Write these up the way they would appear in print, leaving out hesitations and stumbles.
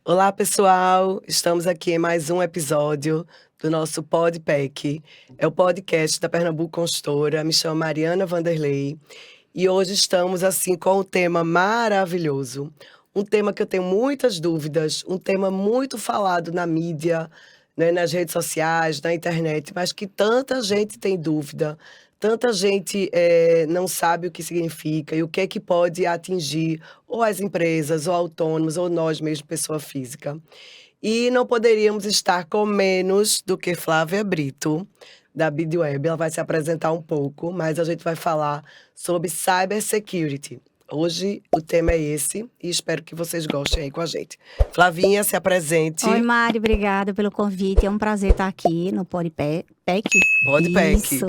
Olá, pessoal! Estamos aqui em mais um episódio do nosso Podpack. É o podcast da Pernambuco Consultora. Me chamo Mariana Vanderlei e hoje estamos assim com um tema maravilhoso. Um tema que eu tenho muitas dúvidas, um tema muito falado na mídia, né, nas redes sociais, na internet, mas que tanta gente tem dúvida, tanta gente não sabe o que significa e o que é que pode atingir ou as empresas, ou autônomos, ou nós mesmos, pessoa física. E não poderíamos estar com menos do que Flávia Brito, da BidWeb. Ela vai se apresentar um pouco, mas a gente vai falar sobre cybersecurity. Hoje o tema é esse e espero que vocês gostem aí com a gente. Flavinha, se apresente. Oi, Mari, obrigada pelo convite. É um prazer estar aqui no Podpack. Podpack. Isso.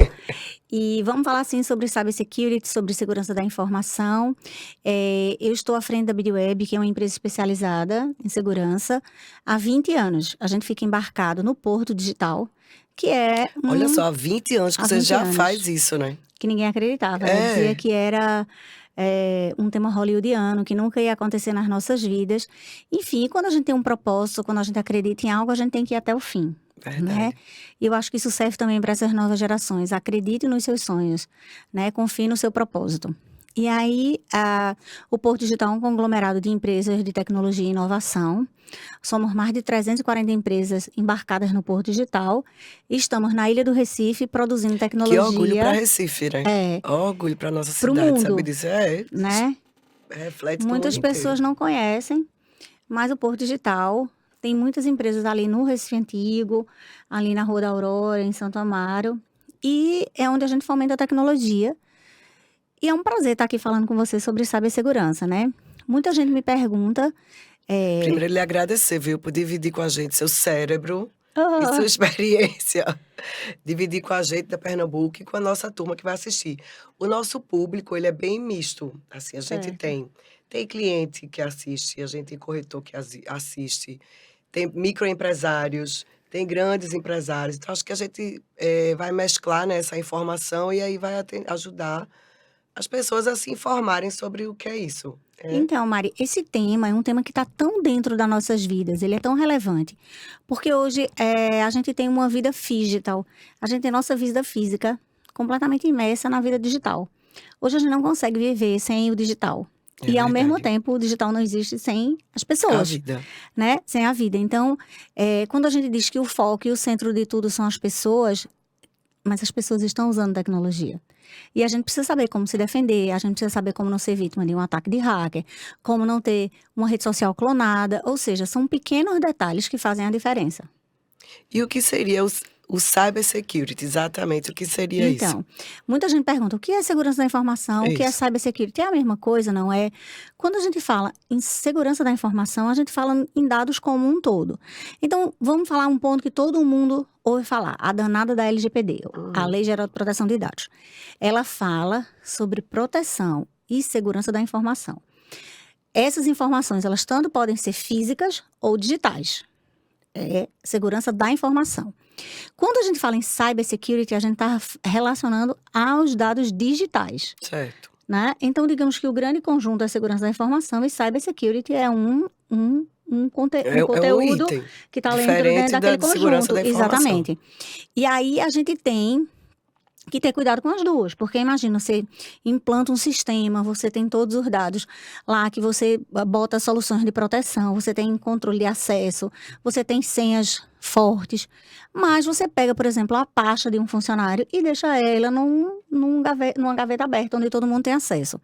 E vamos falar, assim, sobre cybersecurity, sobre segurança da informação. Eu estou à frente da BidWeb, que é uma empresa especializada em segurança, há 20 anos. A gente fica embarcado no Porto Digital, que é Olha só, há 20 anos que você já faz isso, né? Que ninguém acreditava. Eu dizia que era um tema hollywoodiano, que nunca ia acontecer nas nossas vidas. Enfim, quando a gente tem um propósito, quando a gente acredita em algo, a gente tem que ir até o fim. Verdade. Né? E eu acho que isso serve também para essas novas gerações. Acredite nos seus sonhos, né? Confie no seu propósito. E aí, o Porto Digital é um conglomerado de empresas de tecnologia e inovação. Somos mais de 340 empresas embarcadas no Porto Digital. E estamos na Ilha do Recife produzindo tecnologia. Que orgulho para Recife, né? Orgulho para nossa cidade, mundo, sabe disso? Né? Reflete Muitas pessoas não conhecem, mas o Porto Digital tem muitas empresas ali no Recife Antigo, ali na Rua da Aurora, em Santo Amaro. E é onde a gente fomenta a tecnologia. E é um prazer estar aqui falando com você sobre cibersegurança, né? Muita gente me pergunta... Primeiro, lhe agradecer, viu? Por dividir com a gente seu cérebro e sua experiência. Dividir com a gente da Pernambuco e com a nossa turma que vai assistir. O nosso público, ele é bem misto. Assim, a gente tem cliente que assiste, a gente tem corretor que assiste, tem microempresários, tem grandes empresários. Então, acho que a gente vai mesclar, né, essa informação e aí vai ajudar as pessoas a se informarem sobre o que é isso. Então, Mari, esse tema é um tema que está tão dentro das nossas vidas, ele é tão relevante. Porque hoje a gente tem uma vida digital, a gente tem nossa vida física completamente imersa na vida digital. Hoje a gente não consegue viver sem o digital. E ao mesmo tempo, o digital não existe sem as pessoas. A vida. Né? Sem a vida. Então, quando a gente diz que o foco e o centro de tudo são as pessoas, mas as pessoas estão usando tecnologia. E a gente precisa saber como se defender, a gente precisa saber como não ser vítima de um ataque de hacker, como não ter uma rede social clonada, ou seja, são pequenos detalhes que fazem a diferença. E o que seria o cybersecurity? Exatamente, o que seria isso? Então, muita gente pergunta, o que é segurança da informação? O que é cybersecurity? É a mesma coisa, não é? Quando a gente fala em segurança da informação, a gente fala em dados como um todo. Então, vamos falar um ponto que todo mundo ouve falar, a danada da LGPD, a Lei Geral de Proteção de Dados. Ela fala sobre proteção e segurança da informação. Essas informações, elas tanto podem ser físicas ou digitais. É segurança da informação. Quando a gente fala em cybersecurity, a gente está relacionando aos dados digitais. Certo. Né? Então, digamos que o grande conjunto é segurança da informação e cybersecurity é um conteúdo que está dentro daquele conjunto. Exatamente. E aí a gente tem que ter cuidado com as duas, porque imagina, você implanta um sistema, você tem todos os dados lá, que você bota soluções de proteção, você tem controle de acesso, você tem senhas fortes, mas você pega, por exemplo, a pasta de um funcionário e deixa ela numa gaveta aberta, onde todo mundo tem acesso.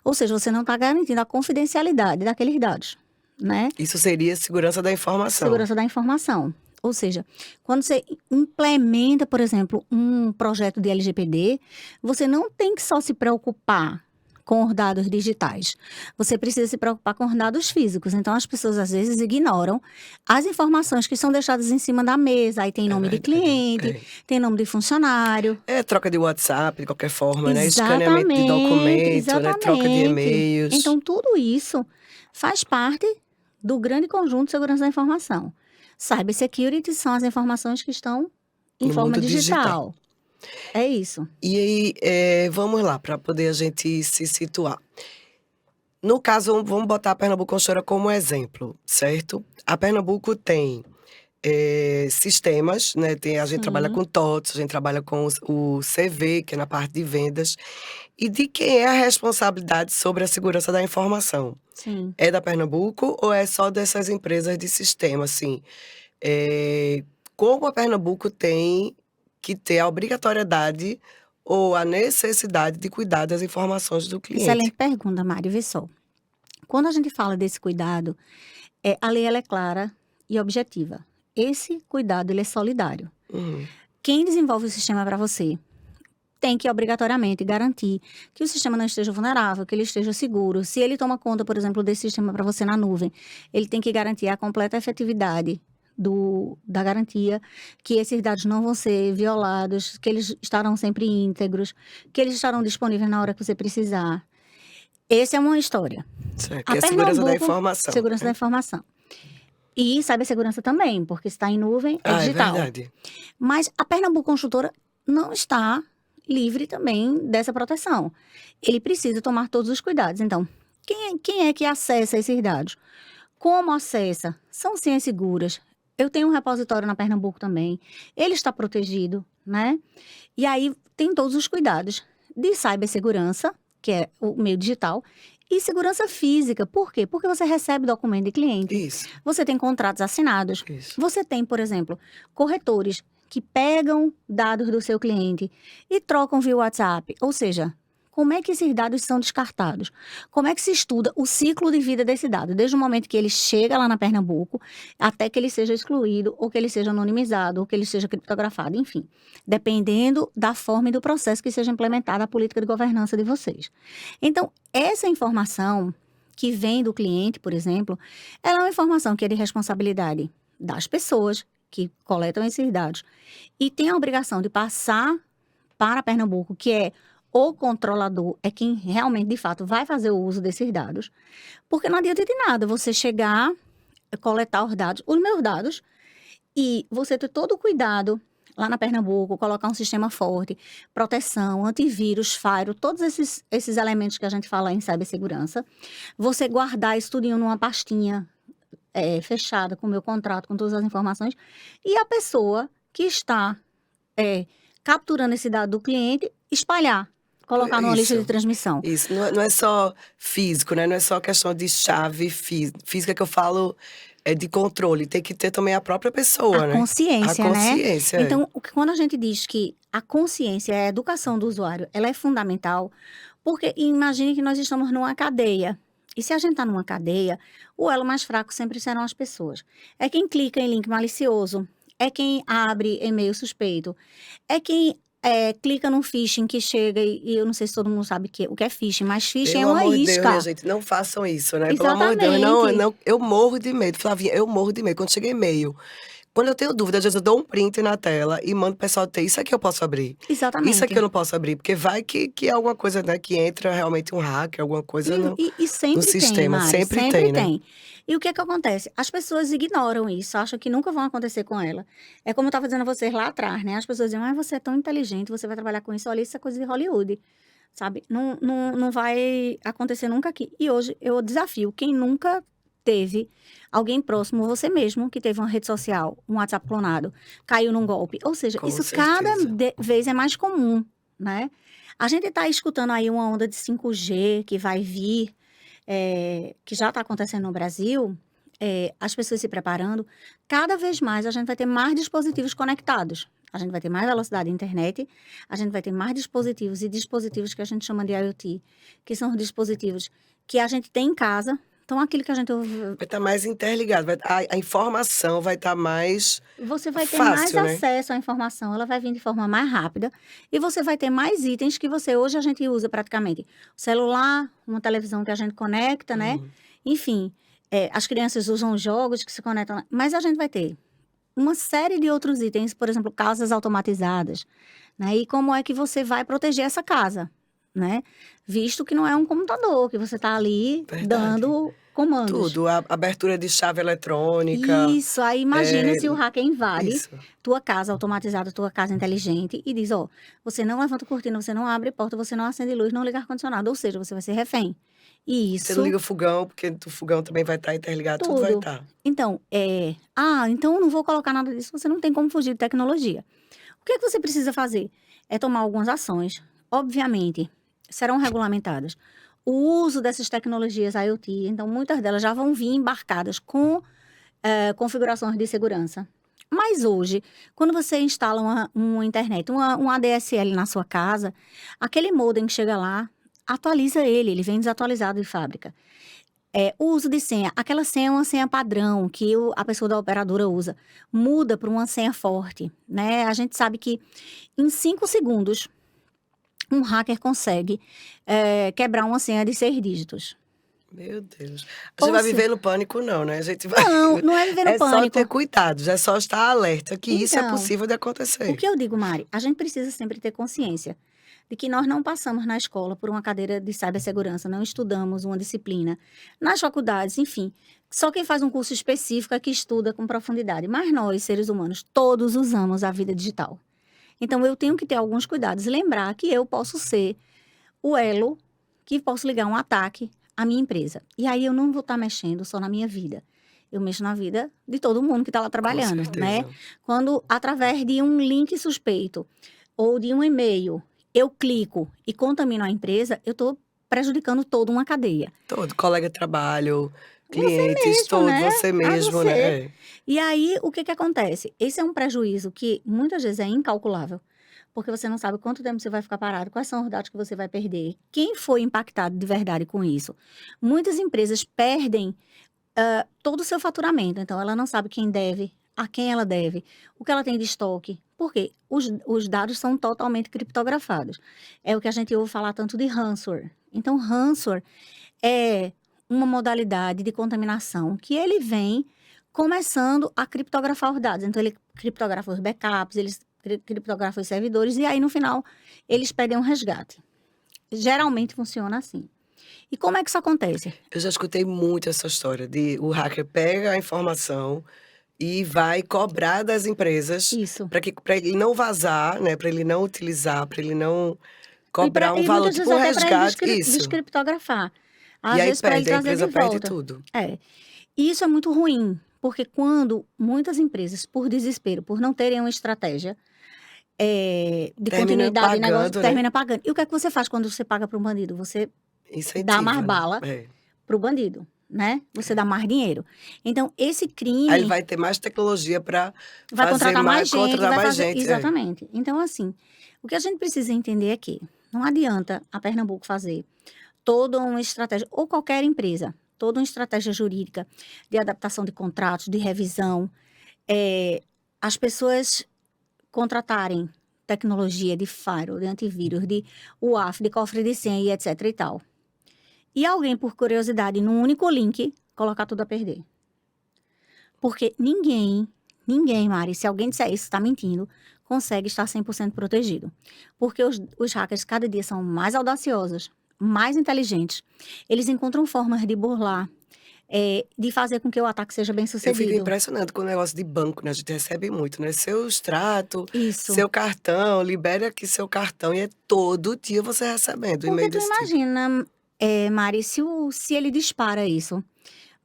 Ou seja, você não está garantindo a confidencialidade daqueles dados, né? Isso seria segurança da informação. Segurança da informação. Ou seja, quando você implementa, por exemplo, um projeto de LGPD, você não tem que só se preocupar com os dados digitais. Você precisa se preocupar com os dados físicos. Então, as pessoas, às vezes, ignoram as informações que são deixadas em cima da mesa. Aí tem nome de cliente, tem nome de funcionário. Troca de WhatsApp, de qualquer forma, né? Escaneamento de documento, né? Troca de e-mails. Então, tudo isso faz parte do grande conjunto de segurança da informação. Cybersecurity são as informações que estão em forma digital. É isso. E aí, vamos lá, para poder a gente se situar. No caso, vamos botar a Pernambuco Construtora como exemplo, certo? A Pernambuco tem sistemas, né? A gente trabalha Sim. com TOTS, a gente trabalha com o CV, que é na parte de vendas. E de quem é a responsabilidade sobre a segurança da informação? Sim. É da Pernambuco ou é só dessas empresas de sistema, assim? Como a Pernambuco tem que ter a obrigatoriedade ou a necessidade de cuidar das informações do cliente? Excelente pergunta, Mari. Vê só. Quando a gente fala desse cuidado, a lei ela é clara e objetiva. Esse cuidado ele é solidário. Uhum. Quem desenvolve o sistema para você tem que obrigatoriamente garantir que o sistema não esteja vulnerável, que ele esteja seguro. Se ele toma conta, por exemplo, desse sistema para você na nuvem, ele tem que garantir a completa efetividade da garantia, que esses dados não vão ser violados, que eles estarão sempre íntegros, que eles estarão disponíveis na hora que você precisar. Essa é uma história. Certo, A que é a segurança da Pernambuco, informação. segurança da informação. E cibersegurança também, porque se está em nuvem, é É digital. verdade. Mas a Pernambuco Construtora não está livre também dessa proteção. Ele precisa tomar todos os cuidados. Então, quem é que acessa esses dados? Como acessa? São senhas seguras. Eu tenho um repositório na Pernambuco também. Ele está protegido, né? E aí tem todos os cuidados de cibersegurança, que é o meio digital, e segurança física. Por quê? Porque você recebe documento de cliente. Isso, Você tem contratos assinados. isso. Você tem, por exemplo, corretores que pegam dados do seu cliente e trocam via WhatsApp. Ou seja, como é que esses dados são descartados? Como é que se estuda o ciclo de vida desse dado? Desde o momento que ele chega lá na Pernambuco, até que ele seja excluído, ou que ele seja anonimizado, ou que ele seja criptografado, enfim. Dependendo da forma e do processo que seja implementada a política de governança de vocês. Então, essa informação que vem do cliente, por exemplo, ela é uma informação que é de responsabilidade das pessoas que coletam esses dados e tem a obrigação de passar para Pernambuco, que é o controlador, é quem realmente, de fato, vai fazer o uso desses dados, porque não adianta de nada você chegar, coletar os meus dados, e você ter todo o cuidado lá na Pernambuco, colocar um sistema forte, proteção, antivírus, firewall, todos esses elementos que a gente fala em cibersegurança, você guardar isso tudinho numa pastinha fechada com o meu contrato, com todas as informações, e a pessoa que está capturando esse dado do cliente, espalhar, colocar numa lista de transmissão. Isso, não é só físico, né? Não é só questão de chave física que eu falo, é de controle. Tem que ter também a própria pessoa, né? Consciência, A consciência, né? Então, quando a gente diz que a consciência, a educação do usuário, ela é fundamental, porque imagine que nós estamos numa cadeia. E se a gente está numa cadeia, o elo mais fraco sempre serão as pessoas. É quem clica em link malicioso, é quem abre e-mail suspeito, é quem clica num phishing que chega e eu não sei se todo mundo sabe o que é phishing, mas phishing é uma Pelo amor de isca. Deus, minha gente, não façam isso, né? Pelo amor de Exatamente. Deus, não, eu morro de medo, Flavinha, eu morro de medo. Quando chega e-mail, quando eu tenho dúvida, às vezes eu dou um print na tela e mando o pessoal ter, isso aqui eu posso abrir. Exatamente. Isso aqui eu não posso abrir, porque vai que é alguma coisa, né, que entra realmente um hacker, alguma coisa no sempre sistema. Mari, Sempre tem, né? E o que é que acontece? As pessoas ignoram isso, acham que nunca vão acontecer com ela. É como eu estava dizendo a vocês lá atrás, né? As pessoas dizem, mas você é tão inteligente, você vai trabalhar com isso, olha, isso é coisa de Hollywood, sabe? Não vai acontecer nunca aqui. E hoje eu desafio quem nunca teve alguém próximo, você mesmo, que teve uma rede social, um WhatsApp clonado, caiu num golpe. Ou seja, Com isso certeza. cada vez é mais comum, né? A gente está escutando aí uma onda de 5G que vai vir, que já está acontecendo no Brasil, as pessoas se preparando. Cada vez mais a gente vai ter mais dispositivos conectados. A gente vai ter mais velocidade de internet, a gente vai ter mais dispositivos e dispositivos que a gente chama de IoT, que são os dispositivos que a gente tem em casa. Então, aquilo que a gente ouve... Vai estar mais interligado, a informação vai estar mais Você vai ter fácil, mais né? acesso à informação, ela vai vir de forma mais rápida e você vai ter mais itens que hoje a gente usa praticamente. O celular, uma televisão que a gente conecta, né? Enfim, as crianças usam jogos que se conectam, mas a gente vai ter uma série de outros itens, por exemplo, casas automatizadas, né? E como é que você vai proteger essa casa, né? Visto que não é um computador, que você está ali Verdade. dando comandos. Tudo, a abertura de chave eletrônica. Isso, aí imagina se o hacker invade Isso. tua casa automatizada, tua casa inteligente e diz, ó, você não levanta cortina, você não abre porta, você não acende luz, não liga ar-condicionado, ou seja, você vai ser refém. E Você não liga o fogão, porque o fogão também vai estar interligado, tudo vai tudo. estar. Então, então eu não vou colocar nada disso, você não tem como fugir de tecnologia. O que é que você precisa fazer? É tomar algumas ações, obviamente, serão regulamentadas. O uso dessas tecnologias IoT, então muitas delas já vão vir embarcadas com configurações de segurança. Mas hoje, quando você instala uma internet, um ADSL na sua casa, aquele modem que chega lá, atualiza ele vem desatualizado de fábrica. O uso de senha, aquela senha é uma senha padrão que a pessoa da operadora usa, muda para uma senha forte, né? A gente sabe que em 5 segundos, um hacker consegue quebrar uma senha de 6 dígitos. Meu Deus. A gente vai viver no pânico, não, né? A gente vai... Não é viver no pânico. É só ter cuidado, é só estar alerta que isso é possível de acontecer. O que eu digo, Mari, a gente precisa sempre ter consciência de que nós não passamos na escola por uma cadeira de cibersegurança, não estudamos uma disciplina. Nas faculdades, enfim, só quem faz um curso específico é que estuda com profundidade. Mas nós, seres humanos, todos usamos a vida digital. Então, eu tenho que ter alguns cuidados e lembrar que eu posso ser o elo que posso ligar um ataque à minha empresa. E aí, eu não vou estar mexendo só na minha vida. Eu mexo na vida de todo mundo que está lá trabalhando, né? Quando, através de um link suspeito ou de um e-mail, eu clico e contamino a empresa, eu estou prejudicando toda uma cadeia. Todo, colega de trabalho, clientes, você mesmo, né? E aí, o que acontece? Esse é um prejuízo que muitas vezes é incalculável, porque você não sabe quanto tempo você vai ficar parado, quais são os dados que você vai perder, quem foi impactado de verdade com isso. Muitas empresas perdem todo o seu faturamento, então ela não sabe quem deve, a quem ela deve, o que ela tem de estoque. Por quê? Os dados são totalmente criptografados. É o que a gente ouve falar tanto de ransomware. Então, ransomware é uma modalidade de contaminação que ele vem começando a criptografar os dados. Então, ele criptografa os backups, ele criptografa os servidores e aí, no final, eles pedem um resgate. Geralmente funciona assim. E como é que isso acontece? Eu já escutei muito essa história de o hacker pega a informação e vai cobrar das empresas para ele não vazar, né? Para ele não utilizar, para ele não cobrar um valor tipo um resgate. Descriptografar. Às vezes a empresa perde tudo. E isso é muito ruim, porque quando muitas empresas, por desespero, por não terem uma estratégia de continuidade de negócio, termina pagando. E o que é que você faz quando você paga para um bandido? Você dá mais bala para o bandido. Né? Você dá mais dinheiro. Então, esse crime... Aí ele vai ter mais tecnologia para vai contratar mais gente. Contratar mais gente. Exatamente. Então, assim, o que a gente precisa entender é que não adianta a Pernambuco fazer toda uma estratégia, ou qualquer empresa, toda uma estratégia jurídica de adaptação de contratos, de revisão. As pessoas contratarem tecnologia de firewall, de antivírus, de UAF, de cofre de senha e etc e tal. E alguém, por curiosidade, num único link, colocar tudo a perder. Porque ninguém, Mari, se alguém disser isso, está mentindo, consegue estar 100% protegido. Porque os hackers, cada dia, são mais audaciosos, mais inteligentes. Eles encontram formas de burlar, de fazer com que o ataque seja bem sucedido. Eu fico impressionado com o negócio de banco, né? A gente recebe muito, né? Seu extrato, isso. Seu cartão, libere aqui seu cartão. E é todo dia você recebendo e-mail desse tipo. Imagina... Mari, se ele dispara isso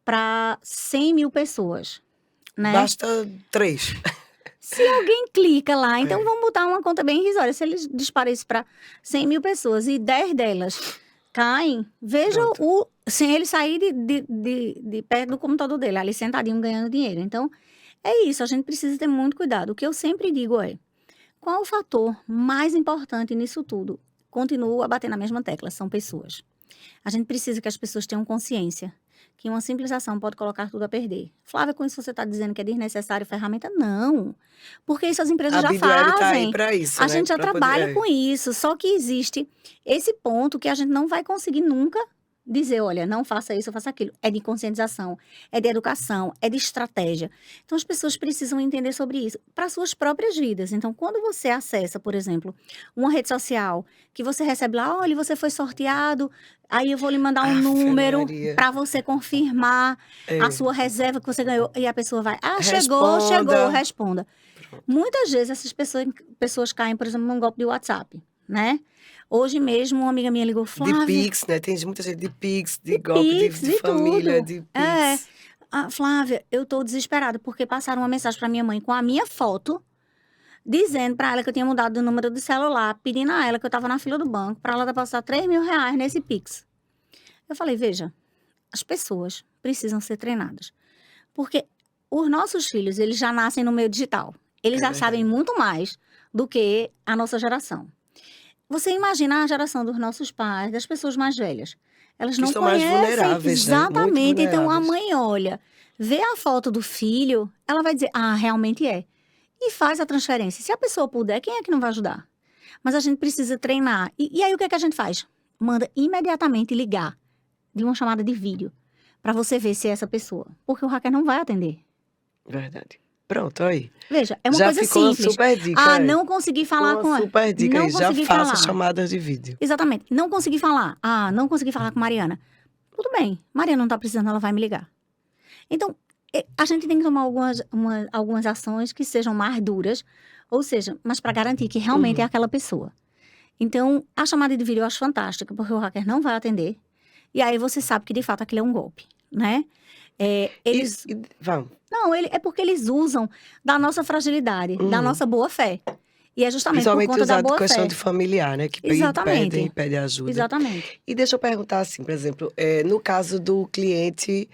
para 100 mil pessoas, né? Basta 3. Se alguém clica lá, então vamos botar uma conta bem irrisória. Se ele dispara isso para 100 mil pessoas e 10 delas caem, veja sem ele sair de perto do computador dele, ali sentadinho ganhando dinheiro. Então, é isso, a gente precisa ter muito cuidado. O que eu sempre digo qual o fator mais importante nisso tudo? Continuo a bater na mesma tecla, são pessoas. A gente precisa que as pessoas tenham consciência que uma simples ação pode colocar tudo a perder. Flávia, com isso você está dizendo que é desnecessário ferramenta? Não, porque isso as empresas já fazem. Tá aí pra isso, a gente já trabalha com isso, só que existe esse ponto que a gente não vai conseguir nunca dizer, olha, não faça isso, faça aquilo. É de conscientização, é de educação, é de estratégia. Então, as pessoas precisam entender sobre isso para suas próprias vidas. Então, quando você acessa, por exemplo, uma rede social, que você recebe lá, olha, você foi sorteado, aí eu vou lhe mandar um Ave número Maria. para você confirmar a É. sua reserva que você ganhou. E a pessoa vai, Responda. chegou, responda. Pronto. Muitas vezes essas pessoas caem, por exemplo, num golpe de WhatsApp, né? Hoje mesmo, uma amiga minha ligou, De Flávia, Pix, né? Tem muita gente de Pix, de de golpe Pix, de de família, tudo. de É. Pix. Flávia, eu tô desesperada porque passaram uma mensagem pra minha mãe com a minha foto, dizendo pra ela que eu tinha mudado o número do celular, pedindo a ela que eu tava na fila do banco pra ela depositar 3 mil reais nesse Pix. Eu falei, veja, as pessoas precisam ser treinadas. Porque os nossos filhos, eles já nascem no meio digital. Eles É já verdade. sabem muito mais do que a nossa geração. Você imagina a geração dos nossos pais, das pessoas mais velhas. Elas Que não são mais conhecem vulneráveis, né? Muito exatamente. Então a vulneráveis. mãe olha, vê a foto do filho, ela vai dizer, realmente é. E faz a transferência. Se a pessoa puder, quem é que não vai ajudar? Mas a gente precisa treinar. E aí o que é que a gente faz? Manda imediatamente ligar de uma chamada de vídeo para você ver se é essa pessoa. Porque o hacker não vai atender. Verdade. Pronto, aí. Veja, é uma Já coisa ficou uma simples. super dica, Não consegui falar Uma com ela. super dica Não aí. Já consegui faça falar. chamadas de vídeo. Exatamente. Não consegui falar. Não consegui falar com Mariana. Tudo bem. Mariana não tá precisando, ela vai me ligar. Então, a gente tem que tomar algumas ações que sejam mais duras, ou seja, mas para garantir que realmente é aquela pessoa. Então, a chamada de vídeo eu acho fantástica, porque o hacker não vai atender. E aí você sabe que de fato aquilo é um golpe, né? Eles. Vamos. Não, é porque eles usam da nossa fragilidade, da nossa boa fé. E é justamente por Principalmente conta da usado boa questão fé. de familiar, né? Que Exatamente. pedem ajuda. Exatamente. E deixa eu perguntar assim, por exemplo, no caso do cliente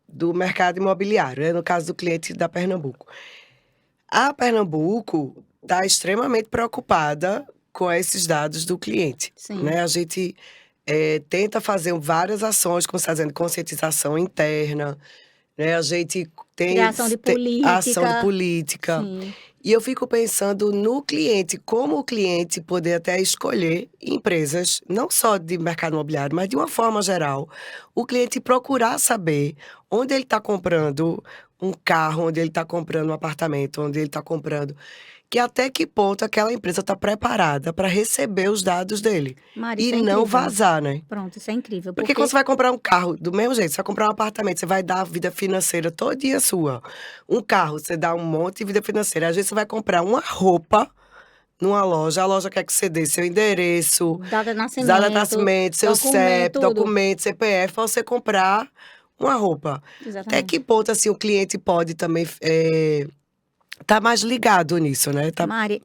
do mercado imobiliário, né? No caso do cliente da Pernambuco. A Pernambuco está extremamente preocupada com esses dados do cliente, Sim. né? A gente tenta fazer várias ações, como você está dizendo, conscientização interna, né? A gente tem Criação de política. ação de política. Sim. E eu fico pensando no cliente, como o cliente poder até escolher empresas, não só de mercado imobiliário, mas de uma forma geral. O cliente procurar saber onde ele está comprando um carro, onde ele está comprando um apartamento, onde ele está comprando. Que até que ponto aquela empresa está preparada para receber os dados dele. Mari, E isso é não incrível. vazar, né? Pronto, isso é incrível. Porque quando você vai comprar um carro, do mesmo jeito, você vai comprar um apartamento, você vai dar a vida financeira todinha sua. Um carro, você dá um monte de vida financeira. Às vezes você vai comprar uma roupa numa loja, a loja quer que você dê seu endereço, Data de data de nascimento, seu CEP, tudo. documento, CPF, para você comprar uma roupa. Até Exatamente. que ponto, assim, o cliente pode também tá mais ligado nisso, né? Mari,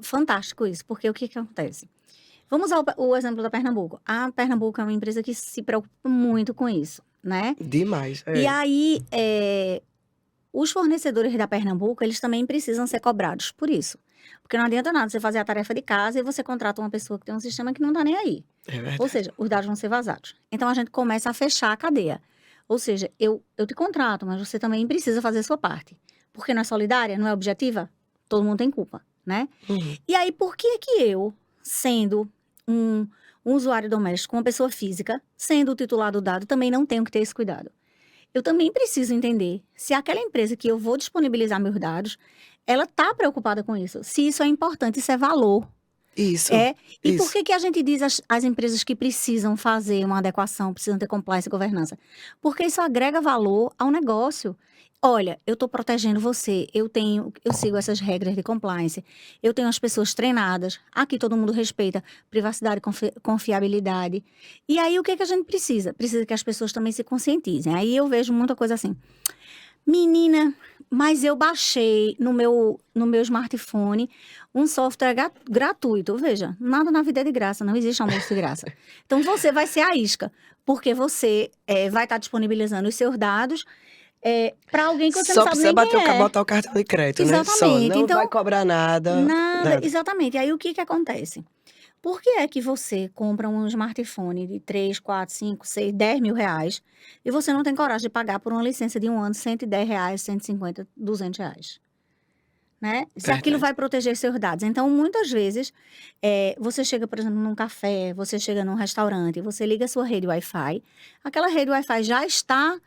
fantástico isso, porque o que acontece? Vamos usar o exemplo da Pernambuco. A Pernambuco é uma empresa que se preocupa muito com isso, né? Demais. E aí, os fornecedores da Pernambuco, eles também precisam ser cobrados por isso. Porque não adianta nada você fazer a tarefa de casa e você contrata uma pessoa que tem um sistema que não tá nem aí. É verdade. Ou seja, os dados vão ser vazados. Então, a gente começa a fechar a cadeia. Ou seja, eu te contrato, mas você também precisa fazer a sua parte. Porque não é solidária, não é objetiva, todo mundo tem culpa, né? E aí, por que eu, sendo um usuário doméstico, uma pessoa física, sendo o titular do dado, também não tenho que ter esse cuidado? Eu também preciso entender se aquela empresa que eu vou disponibilizar meus dados, ela está preocupada com isso. Se isso é importante, isso é valor. Isso. E isso. por que a gente diz as empresas que precisam fazer uma adequação, precisam ter compliance e governança? Porque isso agrega valor ao negócio. Olha, eu estou protegendo você, eu sigo essas regras de compliance, eu tenho as pessoas treinadas, aqui todo mundo respeita privacidade e confiabilidade. E aí, o que a gente precisa? Precisa que as pessoas também se conscientizem. Aí eu vejo muita coisa assim, menina, mas eu baixei no meu smartphone um software gratuito. Veja, nada na vida é de graça, não existe almoço de graça. Então, você vai ser a isca, porque você vai estar disponibilizando os seus dados para alguém que você não sabe nem quem é. Só precisa botar o cartão de crédito, exatamente. né? Só, não então, vai cobrar nada. Exatamente. Aí, o que acontece? Por que é que você compra um smartphone de 3, 4, 5, 6, 10 mil reais e você não tem coragem de pagar por uma licença de um ano R$110, R$150, R$200? né? Se aquilo vai proteger seus dados. Então, muitas vezes, você chega, por exemplo, num café, você chega num restaurante, você liga a sua rede Wi-Fi, aquela rede Wi-Fi já está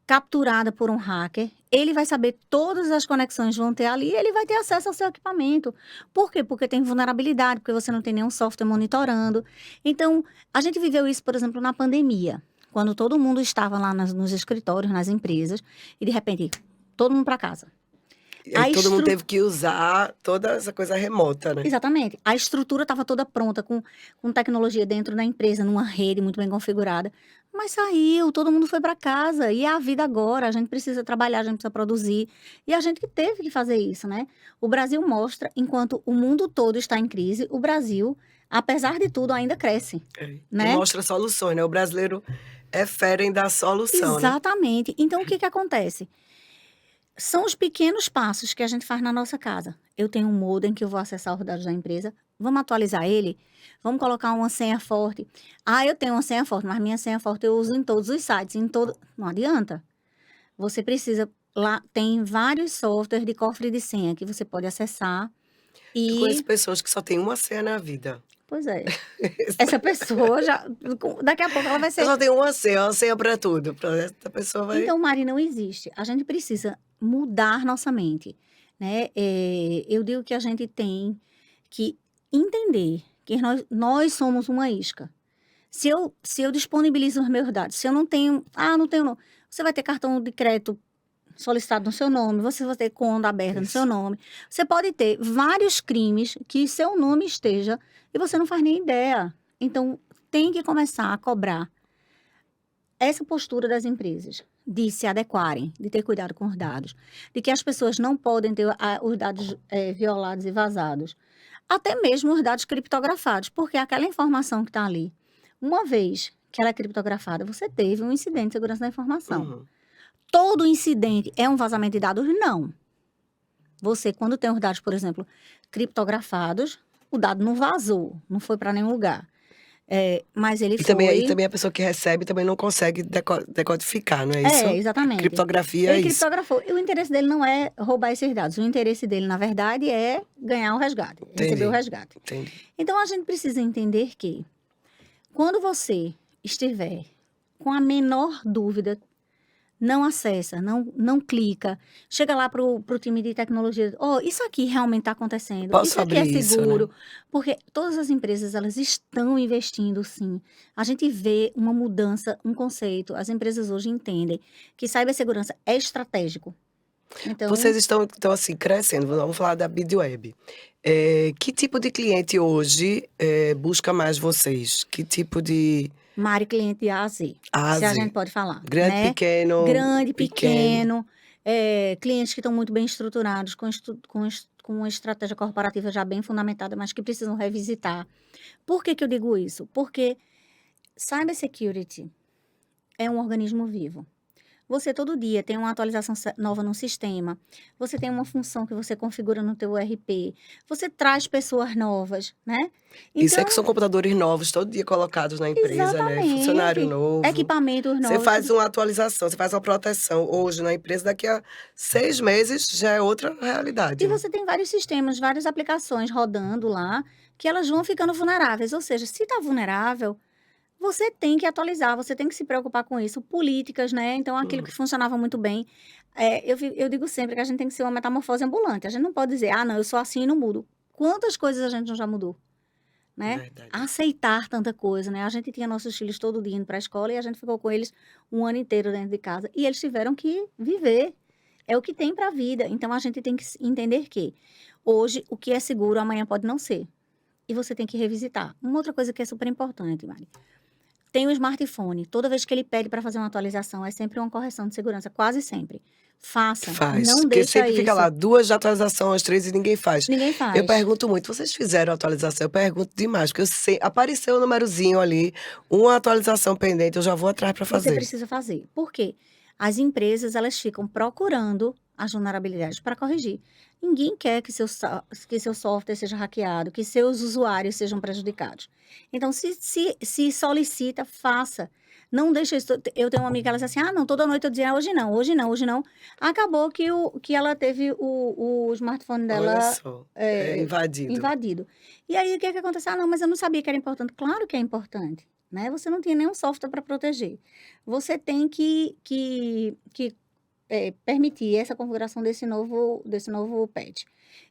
capturada por um hacker, ele vai saber todas as conexões vão ter ali e ele vai ter acesso ao seu equipamento. Por quê? Porque tem vulnerabilidade, porque você não tem nenhum software monitorando. Então, a gente viveu isso, por exemplo, na pandemia, quando todo mundo estava lá nos escritórios, nas empresas, e de repente, todo mundo para casa. E aí todo mundo teve que usar toda essa coisa remota, né? Exatamente. A estrutura estava toda pronta, com tecnologia dentro da empresa, numa rede muito bem configurada. Mas saiu, todo mundo foi para casa. E é a vida agora, a gente precisa trabalhar, a gente precisa produzir. E a gente que teve que fazer isso, né? O Brasil mostra, enquanto o mundo todo está em crise, o Brasil, apesar de tudo, ainda cresce. Né? E mostra soluções, né? O brasileiro é fera em dar solução, Exatamente. Né? Então, o que acontece? São os pequenos passos que a gente faz na nossa casa. Eu tenho um modem que eu vou acessar os dados da empresa. Vamos atualizar ele? Vamos colocar uma senha forte. Eu tenho uma senha forte, mas minha senha forte eu uso em todos os sites. Não adianta. Você precisa... Lá tem vários softwares de cofre de senha que você pode acessar. Eu conheço pessoas que só têm uma senha na vida. Pois é. Essa pessoa já... Daqui a pouco ela vai ser... Eu só tenho uma senha para tudo. Essa pessoa vai... Então, Mari, não existe. A gente precisa mudar nossa mente, né? Eu digo que a gente tem que entender que nós somos uma isca. Se eu disponibilizo os meus dados, se eu não tenho... não tenho não. Você vai ter cartão de crédito solicitado no seu nome, você vai ter conta aberta no seu nome. Você pode ter vários crimes que seu nome esteja e você não faz nem ideia. Então, tem que começar a cobrar essa postura das empresas de se adequarem, de ter cuidado com os dados, de que as pessoas não podem ter os dados violados e vazados, até mesmo os dados criptografados, porque aquela informação que está ali, uma vez que ela é criptografada, você teve um incidente de segurança da informação. Uhum. Todo incidente é um vazamento de dados? Não. Você, quando tem os dados, por exemplo, criptografados, o dado não vazou, não foi para nenhum lugar. Mas ele foi... E também a pessoa que recebe também não consegue decodificar, não é isso? Exatamente. Criptografia é isso. Ele criptografou. E o interesse dele não é roubar esses dados. O interesse dele, na verdade, é ganhar o resgate. Receber o resgate. Entendi. Então, a gente precisa entender que quando você estiver com a menor dúvida, não acessa, não clica, chega lá pro time de tecnologia, isso aqui realmente está acontecendo, Posso isso aqui é abrir seguro, isso, né? Porque todas as empresas, elas estão investindo, sim. A gente vê uma mudança, um conceito, as empresas hoje entendem que cibersegurança é estratégico. Então, vocês estão assim, crescendo, vamos falar da BidWeb. Que tipo de cliente hoje busca mais vocês? Que tipo de... Mari, cliente A a Z, se a gente pode falar. Grande, né? pequeno. Grande, pequeno. Clientes que estão muito bem estruturados, com uma estratégia corporativa já bem fundamentada, mas que precisam revisitar. Por que eu digo isso? Porque cybersecurity é um organismo vivo. Você todo dia tem uma atualização nova no sistema, você tem uma função que você configura no teu ERP, você traz pessoas novas, né? Então, isso é que são computadores novos, todo dia colocados na empresa, né? Funcionário novo. Equipamentos novos. Você faz uma atualização, você faz uma proteção hoje na empresa, daqui a 6 meses já é outra realidade. E você tem vários sistemas, várias aplicações rodando lá, que elas vão ficando vulneráveis. Ou seja, se está vulnerável, você tem que atualizar, você tem que se preocupar com isso. Políticas, né? Então, aquilo que funcionava muito bem. Eu digo sempre que a gente tem que ser uma metamorfose ambulante. A gente não pode dizer, não, eu sou assim e não mudo. Quantas coisas a gente não já mudou? Né? Verdade. Aceitar tanta coisa, né? A gente tinha nossos filhos todo dia indo para a escola e a gente ficou com eles um ano inteiro dentro de casa. E eles tiveram que viver. É o que tem para a vida. Então, a gente tem que entender que hoje, o que é seguro, amanhã pode não ser. E você tem que revisitar. Uma outra coisa que é super importante, Mari. Tem o smartphone. Toda vez que ele pede para fazer uma atualização, é sempre uma correção de segurança. Quase sempre. Faça. Faz. Não porque deixa sempre isso. Fica lá 2 de atualização, 3 e ninguém faz. Ninguém faz. Eu pergunto muito, vocês fizeram a atualização? Eu pergunto demais, porque eu sei, apareceu o númerozinho ali, uma atualização pendente, eu já vou atrás para fazer. Você precisa fazer. Por quê? As empresas, elas ficam procurando as vulnerabilidades para corrigir. Ninguém quer que seu software seja hackeado, que seus usuários sejam prejudicados. Então, se solicita, faça. Não deixa isso. Eu tenho uma amiga, ela diz assim, não, toda noite eu dizia, hoje não, hoje não, hoje não. Acabou que ela teve o smartphone dela Olha só, invadido. invadido. E aí, o que aconteceu? Não, mas eu não sabia que era importante. Claro que é importante, né? Você não tinha nenhum software para proteger. Você tem que permitir essa configuração desse novo patch.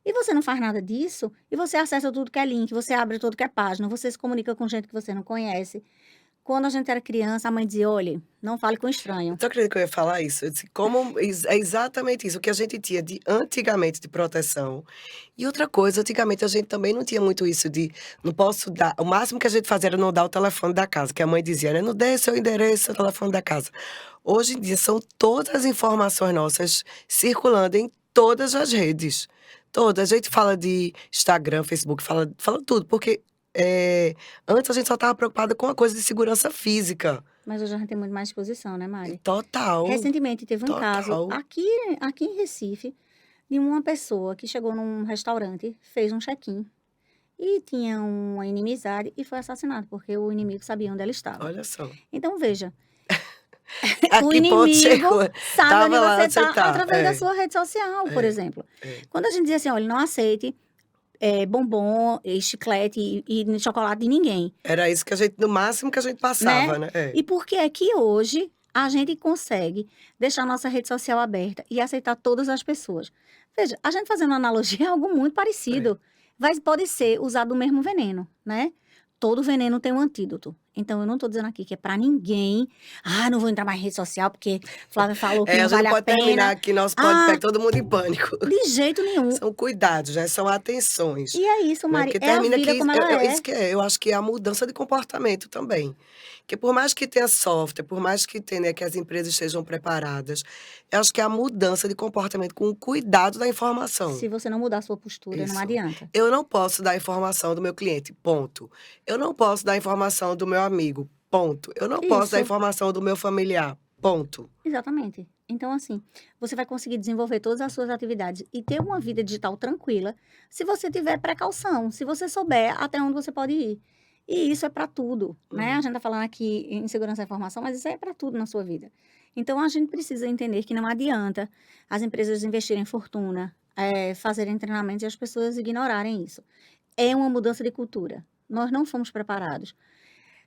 E você não faz nada disso, e você acessa tudo que é link, você abre tudo que é página, você se comunica com gente que você não conhece. Quando a gente era criança, a mãe dizia, olha, não fale com estranho. Tu acredita que eu ia falar isso? Eu disse, é exatamente isso, o que a gente tinha antigamente de proteção. E outra coisa, antigamente a gente também não tinha muito isso de, não posso dar, o máximo que a gente fazia era não dar o telefone da casa, que a mãe dizia, né, não dê seu endereço, seu telefone da casa. Hoje em dia são todas as informações nossas circulando em todas as redes. Todas. A gente fala de Instagram, Facebook, fala tudo, porque antes a gente só estava preocupada com a coisa de segurança física. Mas hoje a gente tem muito mais exposição, né, Mari? Total. Recentemente teve um caso aqui em Recife de uma pessoa que chegou num restaurante, fez um check-in e tinha uma inimizade e foi assassinado, porque o inimigo sabia onde ela estava. Olha só. Então, veja. A O que ponto inimigo chegou? sabe Tava onde lá você onde você está tá. através da sua rede social, por exemplo. Quando a gente diz assim, olha, não aceite bombom, chiclete e chocolate de ninguém. Era isso que a gente, no máximo que a gente passava, né? E por que é que hoje a gente consegue deixar nossa rede social aberta e aceitar todas as pessoas? Veja, a gente fazendo uma analogia é algo muito parecido. Pode ser usado o mesmo veneno, né? Todo veneno tem um antídoto. Então, eu não estou dizendo aqui que é para ninguém. Não vou entrar mais em rede social porque Flávia falou que não vale a pena. A gente pode terminar aqui nosso podcast, todo mundo em pânico. De jeito nenhum. São cuidados, né? São atenções. E é isso, Mari. Porque é a vida como ela é. Isso que eu acho que é a mudança de comportamento também. Porque por mais que tenha software, por mais que tenha, né, que as empresas estejam preparadas, eu acho que é a mudança de comportamento com o cuidado da informação. Se você não mudar a sua postura, não adianta. Eu não posso dar a informação do meu cliente, ponto. Eu não posso dar a informação do meu amigo, ponto. Eu não posso dar a informação do meu familiar, ponto. Exatamente. Então, assim, você vai conseguir desenvolver todas as suas atividades e ter uma vida digital tranquila se você tiver precaução, se você souber até onde você pode ir. E isso é para tudo, né? A gente tá falando aqui em segurança da informação, mas isso é para tudo na sua vida. Então, a gente precisa entender que não adianta as empresas investirem fortuna, fazerem treinamentos e as pessoas ignorarem isso. É uma mudança de cultura. Nós não fomos preparados.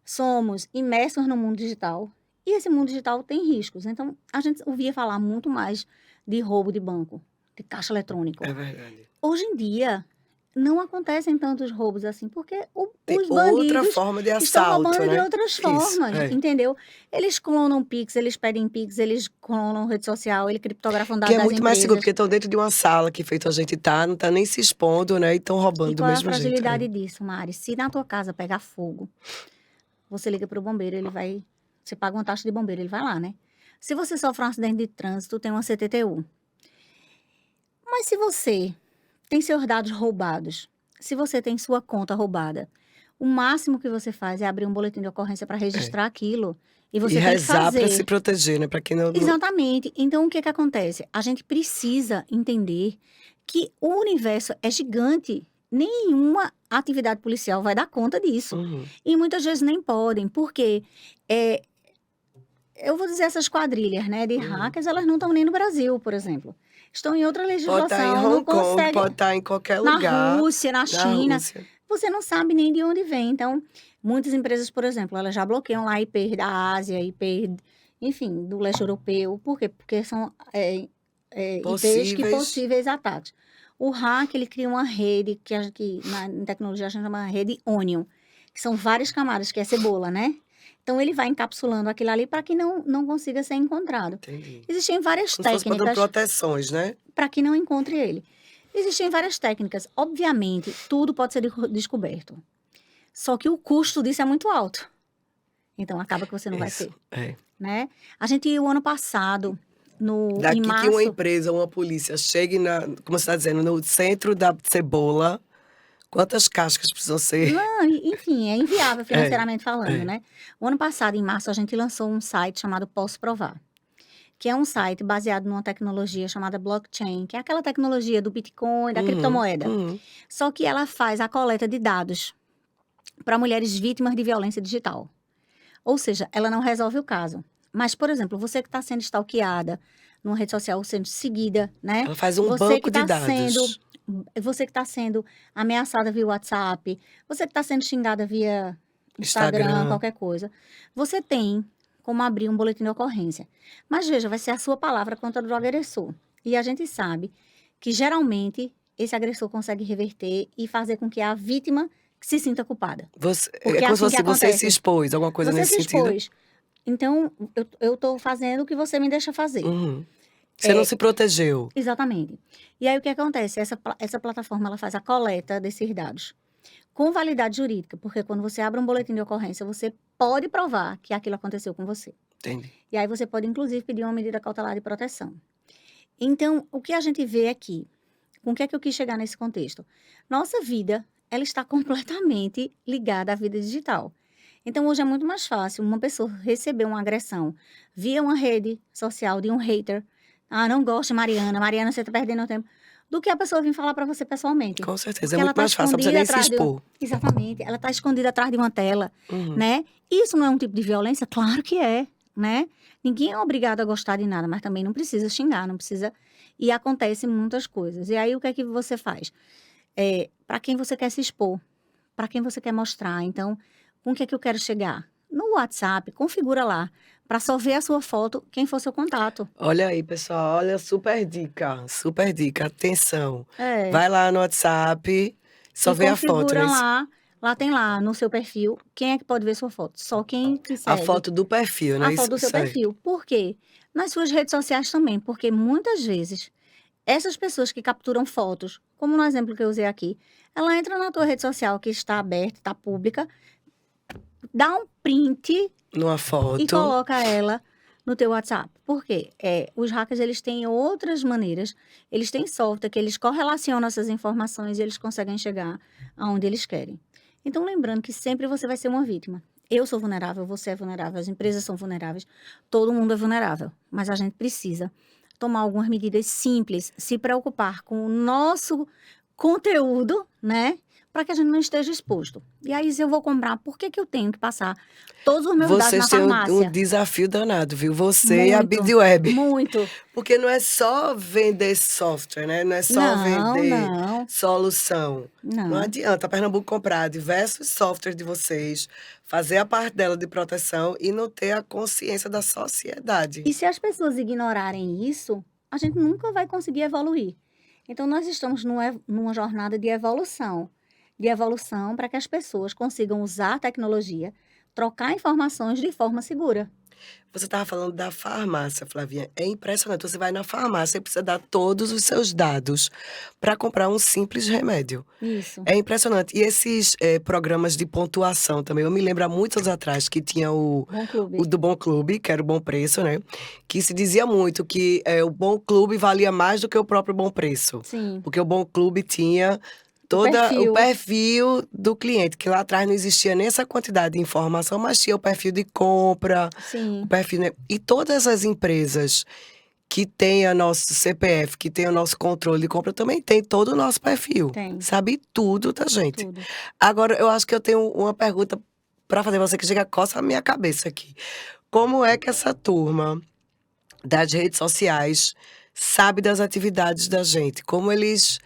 Somos imersos no mundo digital e esse mundo digital tem riscos. Então, a gente ouvia falar muito mais de roubo de banco, de caixa eletrônico. É verdade. Hoje em dia, não acontecem tantos roubos assim, porque tem os bandidos outra forma de assalto, estão roubando né? de outras formas, entendeu? Eles clonam Pix, eles pedem Pix, eles clonam rede social, eles criptografam dados das empresas. Que é muito mais seguro, porque estão dentro de uma sala que feito a gente não tá nem se expondo, né? E estão roubando do mesmo jeito. E qual é a fragilidade disso, Mari? Se na tua casa pegar fogo, você liga para o bombeiro, você paga uma taxa de bombeiro, ele vai lá, né? Se você sofre um acidente de trânsito, tem uma CTTU. Mas se você tem seus dados roubados, se você tem sua conta roubada, o máximo que você faz é abrir um boletim de ocorrência para registrar aquilo. E você tem que rezar fazer. para se proteger, né? Para quem não. Exatamente. Então, o que acontece? A gente precisa entender que o universo é gigante. Nenhuma atividade policial vai dar conta disso. E muitas vezes nem podem, porque eu vou dizer, essas quadrilhas, né, de hackers, elas não estão nem no Brasil, por exemplo. Estão em outra legislação. Pode estar em Hong Kong, pode estar em qualquer lugar. Na Rússia, na China. Você não sabe nem de onde vem. Então, muitas empresas, por exemplo, elas já bloqueiam lá IP da Ásia, IP, enfim, do leste europeu. Por quê? Porque são IPs que possíveis ataques. O hack, ele cria uma rede, que na tecnologia a gente chama rede Onion, que são várias camadas, que é cebola, né? Então, ele vai encapsulando aquilo ali para que não consiga ser encontrado. Entendi. Existem várias técnicas. Proteções, né? Para que não encontre ele. Existem várias técnicas. Obviamente, tudo pode ser descoberto. Só que o custo disso é muito alto. Então, acaba que você não vai ter. Né? A gente, o ano passado, Daqui em março... que uma empresa, uma polícia, chegue como você está dizendo, no centro da cebola, quantas cascas precisam ser? Não, enfim, é inviável financeiramente falando, né? O ano passado, em março, a gente lançou um site chamado Posso Provar, que é um site baseado numa tecnologia chamada blockchain, que é aquela tecnologia do Bitcoin, da criptomoeda. Só que ela faz a coleta de dados para mulheres vítimas de violência digital. Ou seja, ela não resolve o caso. Mas, por exemplo, você que está sendo stalkeada numa rede social, sendo seguida, né? Ela faz um Você banco que de tá dados. Você que está sendo ameaçada via WhatsApp, você que está sendo xingada via Instagram, qualquer coisa. Você tem como abrir um boletim de ocorrência. Mas veja, vai ser a sua palavra contra o agressor. E a gente sabe que, geralmente, esse agressor consegue reverter e fazer com que a vítima se sinta culpada. É como se fosse você se expôs, alguma coisa nesse sentido? Você se expôs. Então, eu estou fazendo o que você me deixa fazer. Você não se protegeu. Exatamente. E aí, o que acontece? Essa plataforma, ela faz a coleta desses dados com validade jurídica, porque quando você abre um boletim de ocorrência, você pode provar que aquilo aconteceu com você. Entendi. E aí, você pode, inclusive, pedir uma medida cautelar de proteção. Então, o que a gente vê aqui, com o que é que eu quis chegar nesse contexto? Nossa vida, ela está completamente ligada à vida digital. Então, hoje é muito mais fácil uma pessoa receber uma agressão via uma rede social de um hater. Ah, não gosto de Mariana. Mariana, você está perdendo tempo. Do que a pessoa vir falar para você pessoalmente. Com certeza, Porque é muito mais fácil, não precisa nem se expor. Exatamente. Ela está escondida atrás de uma tela, né? Isso não é um tipo de violência? Claro que é, né? Ninguém é obrigado a gostar de nada, mas também não precisa xingar, não precisa... E acontecem muitas coisas. E aí, o que é que você faz? Para quem você quer se expor? Para quem você quer mostrar? Então, com o que é que eu quero chegar? No WhatsApp, configura lá, para só ver a sua foto, quem for seu contato. Olha aí, pessoal, olha, super dica, atenção. Vai lá no WhatsApp, só vê a foto. Configura lá tem lá no seu perfil, quem é que pode ver sua foto? Só quem te segue. A foto do perfil, né? A foto do seu perfil. Por quê? Nas suas redes sociais também, porque muitas vezes essas pessoas que capturam fotos, como no exemplo que eu usei aqui, ela entra na tua rede social que está aberta, está pública, dá um print numa foto e coloca ela no teu WhatsApp. Por quê? Os hackers, eles têm outras maneiras, eles têm software que eles correlacionam essas informações e eles conseguem chegar aonde eles querem. Então, lembrando que sempre você vai ser uma vítima. Eu sou vulnerável, você é vulnerável, as empresas são vulneráveis, todo mundo é vulnerável. Mas a gente precisa tomar algumas medidas simples, se preocupar com o nosso conteúdo, né? Para que a gente não esteja exposto. E aí, se eu vou comprar, por que eu tenho que passar todos os meus dados na farmácia? Vocês têm um desafio danado, viu? Você e a BidWeb. Muito. Porque não é só vender software, né? Não é só vender solução. Não adianta a Pernambuco comprar diversos softwares de vocês, fazer a parte dela de proteção e não ter a consciência da sociedade. E se as pessoas ignorarem isso, a gente nunca vai conseguir evoluir. Então, nós estamos numa jornada de evolução para que as pessoas consigam usar a tecnologia, trocar informações de forma segura. Você estava falando da farmácia, Flavinha. É impressionante. Você vai na farmácia e precisa dar todos os seus dados para comprar um simples remédio. Isso. É impressionante. E esses programas de pontuação também. Eu me lembro há muitos anos atrás que tinha o do Bom Clube, que era o Bom Preço, né? Que se dizia muito que o Bom Clube valia mais do que o próprio Bom Preço. Sim. Porque o Bom Clube tinha todo o perfil do cliente, que lá atrás não existia nem essa quantidade de informação, mas tinha o perfil de compra, o perfil, né? E todas as empresas que tem o nosso CPF, que tem o nosso controle de compra, também tem todo o nosso perfil. Sabe tudo da gente. Tudo. Agora, eu acho que eu tenho uma pergunta para fazer você que chega a coça a minha cabeça aqui. Como é que essa turma das redes sociais sabe das atividades da gente? Como eles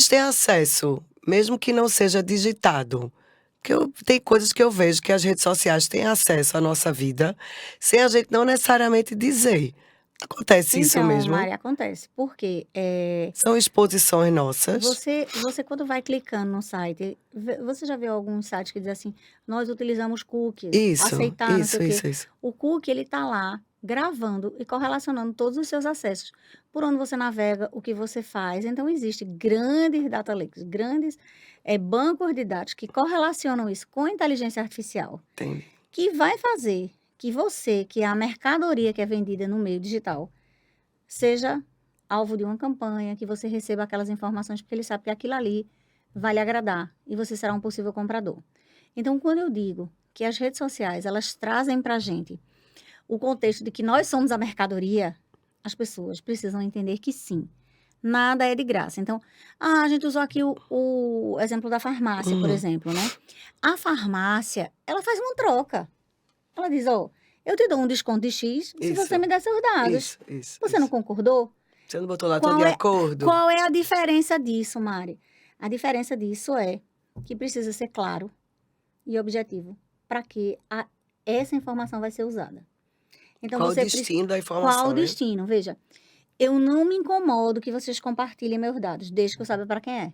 têm acesso, mesmo que não seja digitado? Porque tem coisas que eu vejo que as redes sociais têm acesso à nossa vida, sem a gente não necessariamente dizer. Acontece isso mesmo? Mari, acontece. Porque são exposições nossas. Você quando vai clicando no site, você já viu alguns sites que dizem assim, nós utilizamos cookies, aceitar, não sei o quê. Isso. O cookie, ele tá lá, gravando e correlacionando todos os seus acessos. Por onde você navega, o que você faz. Então, existe grandes data lakes, grandes bancos de dados que correlacionam isso com inteligência artificial. Entendi. Que vai fazer que você, que é a mercadoria que é vendida no meio digital, seja alvo de uma campanha, que você receba aquelas informações, porque ele sabe que aquilo ali vai lhe agradar e você será um possível comprador. Então, quando eu digo que as redes sociais, elas trazem para a gente o contexto de que nós somos a mercadoria, as pessoas precisam entender que sim, nada é de graça. Então, a gente usou aqui o exemplo da farmácia, por exemplo, né? A farmácia, ela faz uma troca. Ela diz, eu te dou um desconto de X se você me der seus dados. Você não concordou? Você não botou lá tudo de acordo? Qual é a diferença disso, Mari? A diferença disso é que precisa ser claro e objetivo para que essa informação vai ser usada. Então, qual o destino da informação? Qual o destino? Veja, eu não me incomodo que vocês compartilhem meus dados, desde que eu saiba para quem é.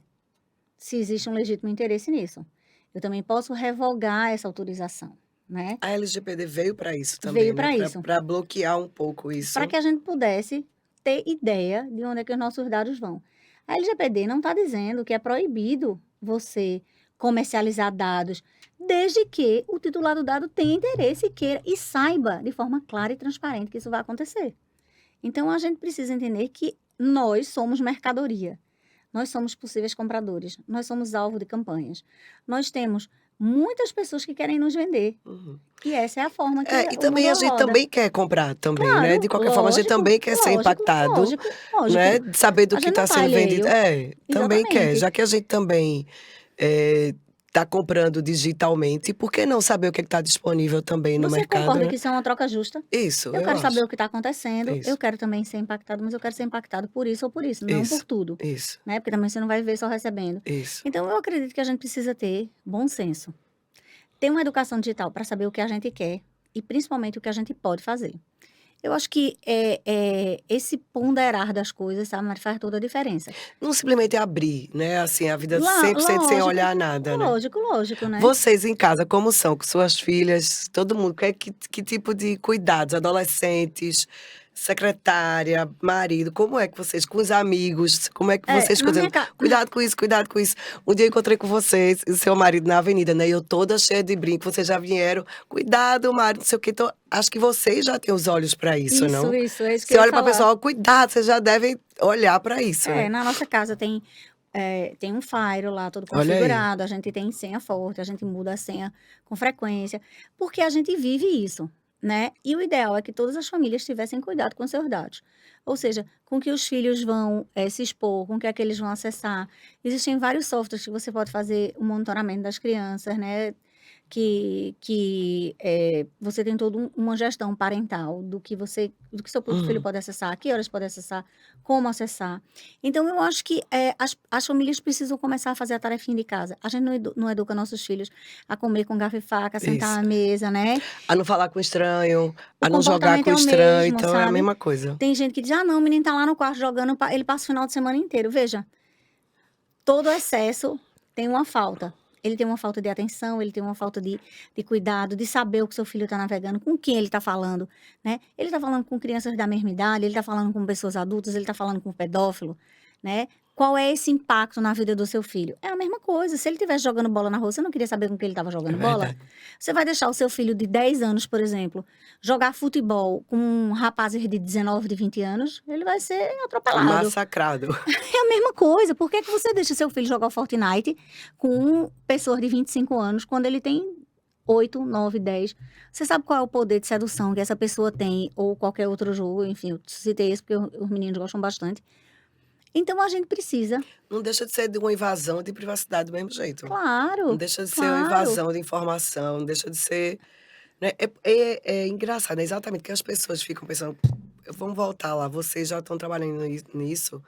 Se existe um legítimo interesse nisso. Eu também posso revogar essa autorização, né? A LGPD veio para isso também, veio para isso. Para bloquear um pouco isso. Para que a gente pudesse ter ideia de onde é que os nossos dados vão. A LGPD não está dizendo que é proibido você comercializar dados, desde que o titular do dado tenha interesse, queira e saiba de forma clara e transparente que isso vai acontecer. Então, a gente precisa entender que nós somos mercadoria. Nós somos possíveis compradores. Nós somos alvo de campanhas. Nós temos muitas pessoas que querem nos vender. E essa é a forma que e também a gente roda. também quer comprar também, claro, né? De qualquer forma, a gente também quer ser impactado. Lógico. Né? De saber do que está sendo vendido. Também quer. Já que a gente também está comprando digitalmente, por que não saber o que está disponível também no mercado? Você concorda que isso é uma troca justa? Isso, eu quero saber o que está acontecendo, isso. Eu quero também ser impactado, mas eu quero ser impactado por isso ou por isso, não por tudo. Isso. Né? Porque também você não vai ver só recebendo. Isso. Então, eu acredito que a gente precisa ter bom senso. Ter uma educação digital para saber o que a gente quer e principalmente o que a gente pode fazer. Eu acho que esse ponderar das coisas, sabe, mas faz toda a diferença. Não simplesmente abrir, né? Assim, a vida 100% sem olhar nada, né? Lógico, né? Vocês em casa, como são? Com suas filhas, todo mundo, que tipo de cuidados? Adolescentes, secretária, marido, como é que vocês, com os amigos, como é que vocês cuidam? Cuidado com isso, cuidado com isso. Um dia eu encontrei com vocês e seu marido na avenida, né? E eu toda cheia de brinco, vocês já vieram, cuidado, marido, não sei o que. Então, acho que vocês já têm os olhos para isso, não? Isso, é isso que você olha para o pessoal, cuidado, vocês já devem olhar para isso. Né? Na nossa casa tem um Fire lá, todo configurado, a gente tem senha forte, a gente muda a senha com frequência, porque a gente vive isso. Né? E o ideal é que todas as famílias tivessem cuidado com seus dados. Ou seja, com que os filhos vão se expor, com que é que eles vão acessar. Existem vários softwares que você pode fazer o monitoramento das crianças, né? Que você tem toda uma gestão parental do que seu filho pode acessar, que horas pode acessar, como acessar. Então, eu acho que as famílias precisam começar a fazer a tarefinha de casa. A gente não educa nossos filhos a comer com garfo e faca, a sentar na mesa, né? A não falar com estranho, a não jogar com estranho, então sabe? É a mesma coisa. Tem gente que diz, não, o menino tá lá no quarto jogando, ele passa o final de semana inteiro. Veja, todo excesso tem uma falta. Ele tem uma falta de atenção, ele tem uma falta de cuidado, de saber o que seu filho está navegando, com quem ele está falando, né? Ele está falando com crianças da mesma idade, ele está falando com pessoas adultas, ele está falando com pedófilo, né? Qual é esse impacto na vida do seu filho? É a mesma coisa. Se ele estivesse jogando bola na rua, você não queria saber com quem ele estava jogando bola? Você vai deixar o seu filho de 10 anos, por exemplo, jogar futebol com rapazes de 19, de 20 anos, ele vai ser atropelado. Massacrado. É a mesma coisa. Por que você deixa seu filho jogar o Fortnite com pessoas de 25 anos, quando ele tem 8, 9, 10? Você sabe qual é o poder de sedução que essa pessoa tem, ou qualquer outro jogo, enfim, eu citei esse porque os meninos gostam bastante. Então, a gente precisa... Não deixa de ser de uma invasão de privacidade do mesmo jeito. Claro. Não deixa de ser uma invasão de informação, não deixa de ser... Né? É engraçado, né? Exatamente, que as pessoas ficam pensando, vamos voltar lá, vocês já estão trabalhando nisso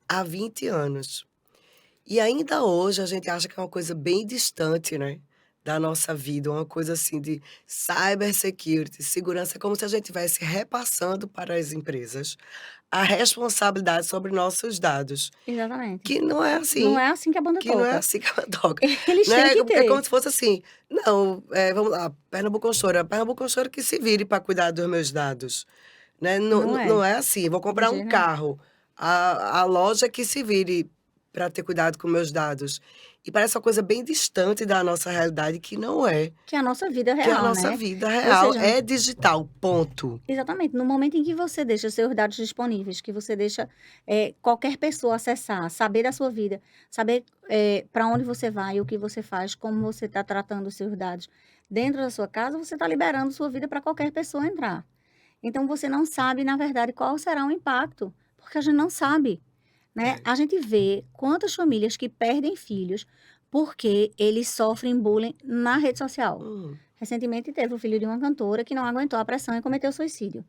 há 20 anos. E ainda hoje a gente acha que é uma coisa bem distante, né? Da nossa vida, uma coisa assim de cybersecurity, segurança, é como se a gente estivesse repassando para as empresas a responsabilidade sobre nossos dados. Exatamente. Que não é assim. Não é assim que a banda toca. Que não é assim que a banda toca. Eles têm que ter. É como se fosse assim, não, vamos lá, Pernambuco Consultora que se vire para cuidar dos meus dados. Né? Não é assim, vou comprar um carro, a loja que se vire para ter cuidado com meus dados. E parece uma coisa bem distante da nossa realidade, que não é. Que a nossa vida real, Que a nossa vida real é digital, ponto. Exatamente. No momento em que você deixa seus dados disponíveis, que você deixa qualquer pessoa acessar, saber da sua vida, saber para onde você vai, o que você faz, como você está tratando os seus dados dentro da sua casa, você está liberando sua vida para qualquer pessoa entrar. Então, você não sabe, na verdade, qual será o impacto, porque a gente não sabe, né? A gente vê quantas famílias que perdem filhos porque eles sofrem bullying na rede social. Recentemente teve o filho de uma cantora que não aguentou a pressão e cometeu suicídio.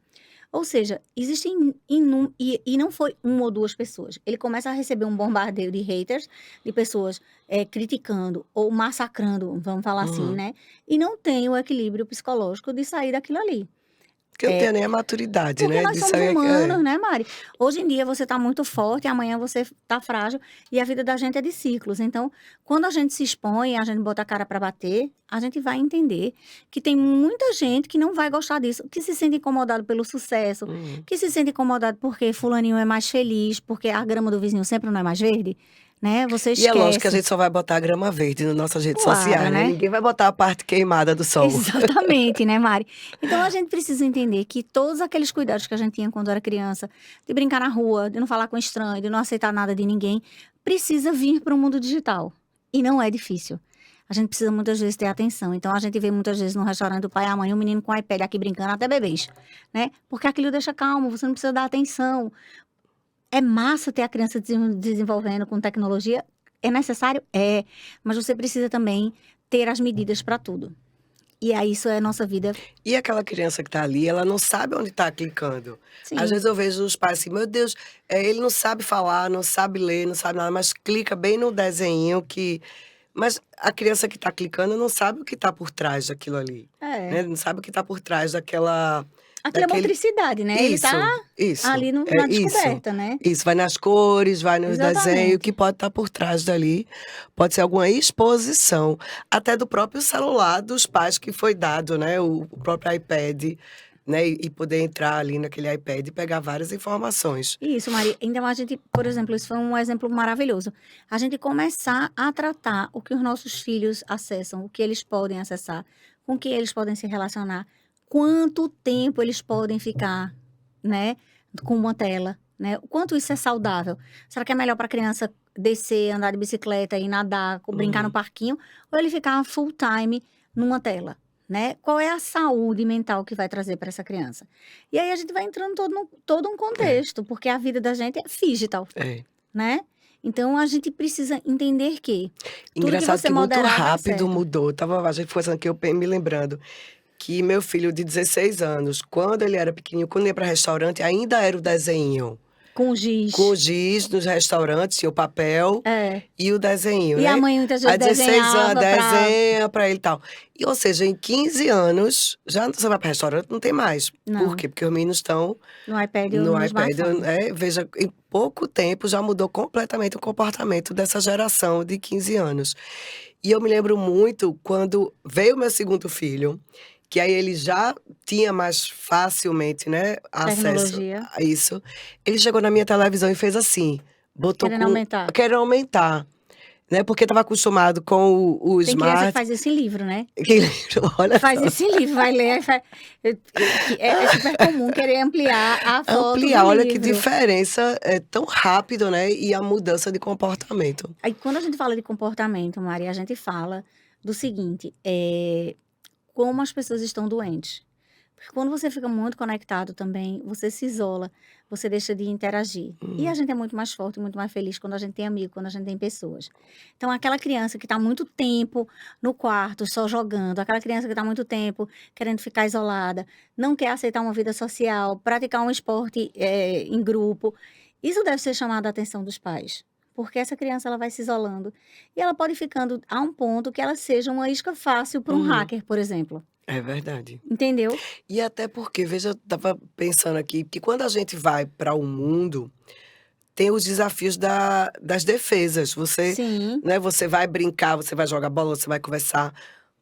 Ou seja, existem e não foi uma ou duas pessoas. Ele começa a receber um bombardeio de haters, de pessoas criticando ou massacrando, vamos falar assim, né? E não tem o equilíbrio psicológico de sair daquilo ali. Porque não tem nem a maturidade, Porque né? nós De somos saber humanos, né, Mari? Hoje em dia você está muito forte, amanhã você está frágil e a vida da gente é de ciclos. Então, quando a gente se expõe, a gente bota a cara para bater, a gente vai entender que tem muita gente que não vai gostar disso, que se sente incomodado pelo sucesso, que se sente incomodado porque fulaninho é mais feliz, porque a grama do vizinho sempre não é mais verde, né? Você E esquece. é lógico que a gente só vai botar a grama verde nas nossas redes Claro, sociais, né? né? Ninguém vai botar a parte queimada do sol. Exatamente, né, Mari? Então a gente precisa entender que todos aqueles cuidados que a gente tinha quando era criança, de brincar na rua, de não falar com estranho, de não aceitar nada de ninguém, precisa vir para o mundo digital. E não é difícil. A gente precisa muitas vezes ter atenção. Então a gente vê muitas vezes no restaurante o pai e a mãe, o menino com o iPad aqui brincando, até bebês, né? Porque aquilo deixa calmo, você não precisa dar atenção. É massa ter a criança desenvolvendo com tecnologia. É necessário? É. Mas você precisa também ter as medidas para tudo. E aí, isso é a nossa vida. E aquela criança que tá ali, ela não sabe onde tá clicando. Sim. Às vezes eu vejo os pais assim, meu Deus, ele não sabe falar, não sabe ler, não sabe nada, mas clica bem no desenho que... Mas a criança que tá clicando não sabe o que tá por trás daquilo ali. Né? Não sabe o que tá por trás daquela... Aquela motricidade, né? Ele tá ali na descoberta, né? Isso, vai nas cores, vai nos desenhos, que pode estar por trás dali. Pode ser alguma exposição, até do próprio celular dos pais que foi dado, né? O próprio iPad, né? E poder entrar ali naquele iPad e pegar várias informações. Isso, Maria. Então, a gente, por exemplo, isso foi um exemplo maravilhoso. A gente começar a tratar o que os nossos filhos acessam, o que eles podem acessar, com que eles podem se relacionar, quanto tempo eles podem ficar, né, com uma tela, né? O quanto isso é saudável. Será que é melhor para a criança descer, andar de bicicleta e nadar, brincar no parquinho, ou ele ficar full time numa tela, né? Qual é a saúde mental que vai trazer para essa criança? E aí a gente vai entrando todo um contexto, porque a vida da gente é digital, né? Então a gente precisa entender que engraçado que muito rápido mudou. A gente foi aqui, eu me lembrando que meu filho de 16 anos, quando ele era pequenininho, quando ia para restaurante, ainda era o desenho. Com giz. Com giz nos restaurantes, tinha o papel e o desenho, e né? a mãe muitas vezes desenhava desenha pra ele e tal. E, ou seja, em 15 anos, já você vai para restaurante, não tem mais. Não. Por quê? Porque os meninos estão no iPad no iPad. Veja, em pouco tempo já mudou completamente o comportamento dessa geração de 15 anos. E eu me lembro muito quando veio o meu segundo filho, que aí ele já tinha mais facilmente, né, acesso a isso. Ele chegou na minha televisão e fez assim, botou querendo aumentar, né, porque estava acostumado com o Tem smart. criança que faz isso em livro, né? Que livro, olha faz só. Isso em livro, vai ler, é super comum querer ampliar a foto do olha livro. Que diferença, é tão rápido, né, e a mudança de comportamento. Aí quando a gente fala de comportamento, Maria, a gente fala do seguinte, como as pessoas estão doentes. Porque quando você fica muito conectado também, você se isola, você deixa de interagir. E a gente é muito mais forte, muito mais feliz quando a gente tem amigo, quando a gente tem pessoas. Então, aquela criança que está muito tempo no quarto, só jogando, aquela criança que está muito tempo querendo ficar isolada, não quer aceitar uma vida social, praticar um esporte em grupo, isso deve ser chamado a atenção dos pais. Porque essa criança ela vai se isolando e ela pode ficando a um ponto que ela seja uma isca fácil para um hacker, por exemplo. É verdade. Entendeu? E até porque, veja, eu estava pensando aqui, que quando a gente vai para o mundo, tem os desafios das defesas. Você, né, você vai brincar, você vai jogar bola, você vai conversar.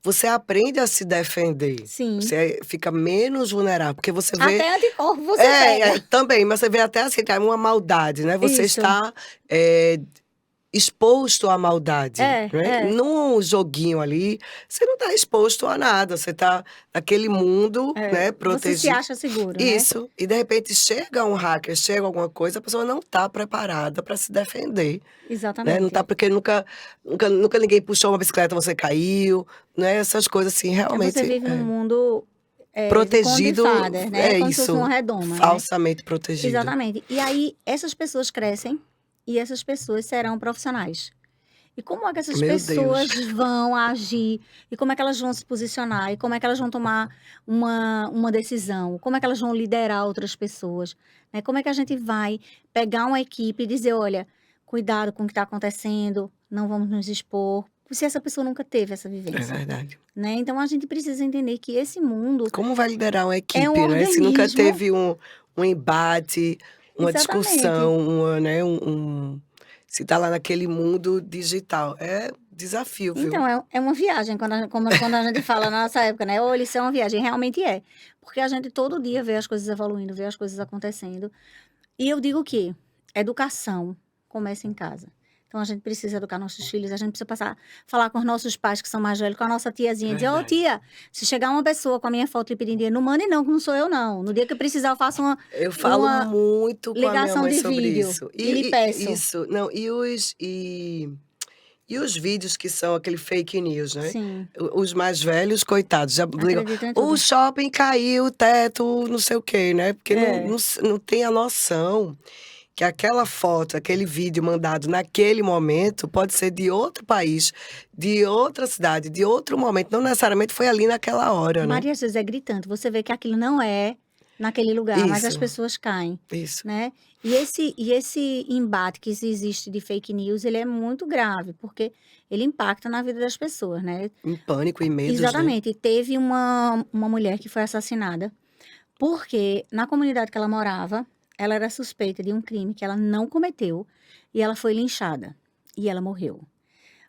Você aprende a se defender. Sim. Você fica menos vulnerável, porque você vê... Até anticorpo você pega. Também, mas você vê até assim, uma maldade, né? Você está exposto à maldade, né? Num joguinho ali, você não está exposto a nada. Você está naquele mundo, né? Protegido. Você se acha seguro, Isso. Né? E de repente chega um hacker, chega alguma coisa, a pessoa não está preparada para se defender. Exatamente. Né? Não está porque nunca ninguém puxou uma bicicleta, você caiu, né? Essas coisas assim, realmente. Você vive num mundo protegido, de conto de fadas, né? é Como se fosse isso, uma redoma, né? falsamente protegido. Exatamente. E aí, essas pessoas crescem e essas pessoas serão profissionais. E como é que essas Meu Deus. pessoas vão agir? E como é que elas vão se posicionar? E como é que elas vão tomar uma decisão? Como é que elas vão liderar outras pessoas? Né? Como é que a gente vai pegar uma equipe e dizer, olha, cuidado com o que está acontecendo, não vamos nos expor. Se essa pessoa nunca teve essa É vivência, verdade. né? Então, a gente precisa entender que esse mundo Como vai liderar uma é um equipe, né? Se nunca organismo. teve um embate, uma discussão, Exatamente. né? Se tá lá naquele mundo digital. É desafio, viu? Então, é uma viagem, quando a gente fala na nossa época, né? Olha, isso é uma viagem, realmente é. Porque a gente todo dia vê as coisas evoluindo, vê as coisas acontecendo. E eu digo que educação começa em casa. Então, a gente precisa educar nossos filhos, a gente precisa falar com os nossos pais que são mais velhos, com a nossa tiazinha, dizer, ô Verdade. tia, se chegar uma pessoa com a minha foto e pedir dinheiro, não mande não, que não sou eu não. No dia que eu precisar, eu faço Eu falo uma muito com a minha ligação mãe de sobre vídeo isso. e lhe peço. Isso, não, e os vídeos que são aquele fake news, né? Sim, Os mais velhos, coitados, já ligam. acredito em O tudo. shopping caiu, o teto, não sei o quê, né? Porque É. não tem a noção que aquela foto, aquele vídeo mandado naquele momento pode ser de outro país, de outra cidade, de outro momento. Não necessariamente foi ali naquela hora, né? Maria, às vezes é gritante. Você vê que aquilo não é naquele lugar, mas as Isso, pessoas caem, isso. né? E esse embate que existe de fake news, ele é muito grave, porque ele impacta na vida das pessoas, né? Em pânico e medos, né? Exatamente. Teve uma mulher que foi assassinada porque na comunidade que ela morava, ela era suspeita de um crime que ela não cometeu e ela foi linchada e ela morreu.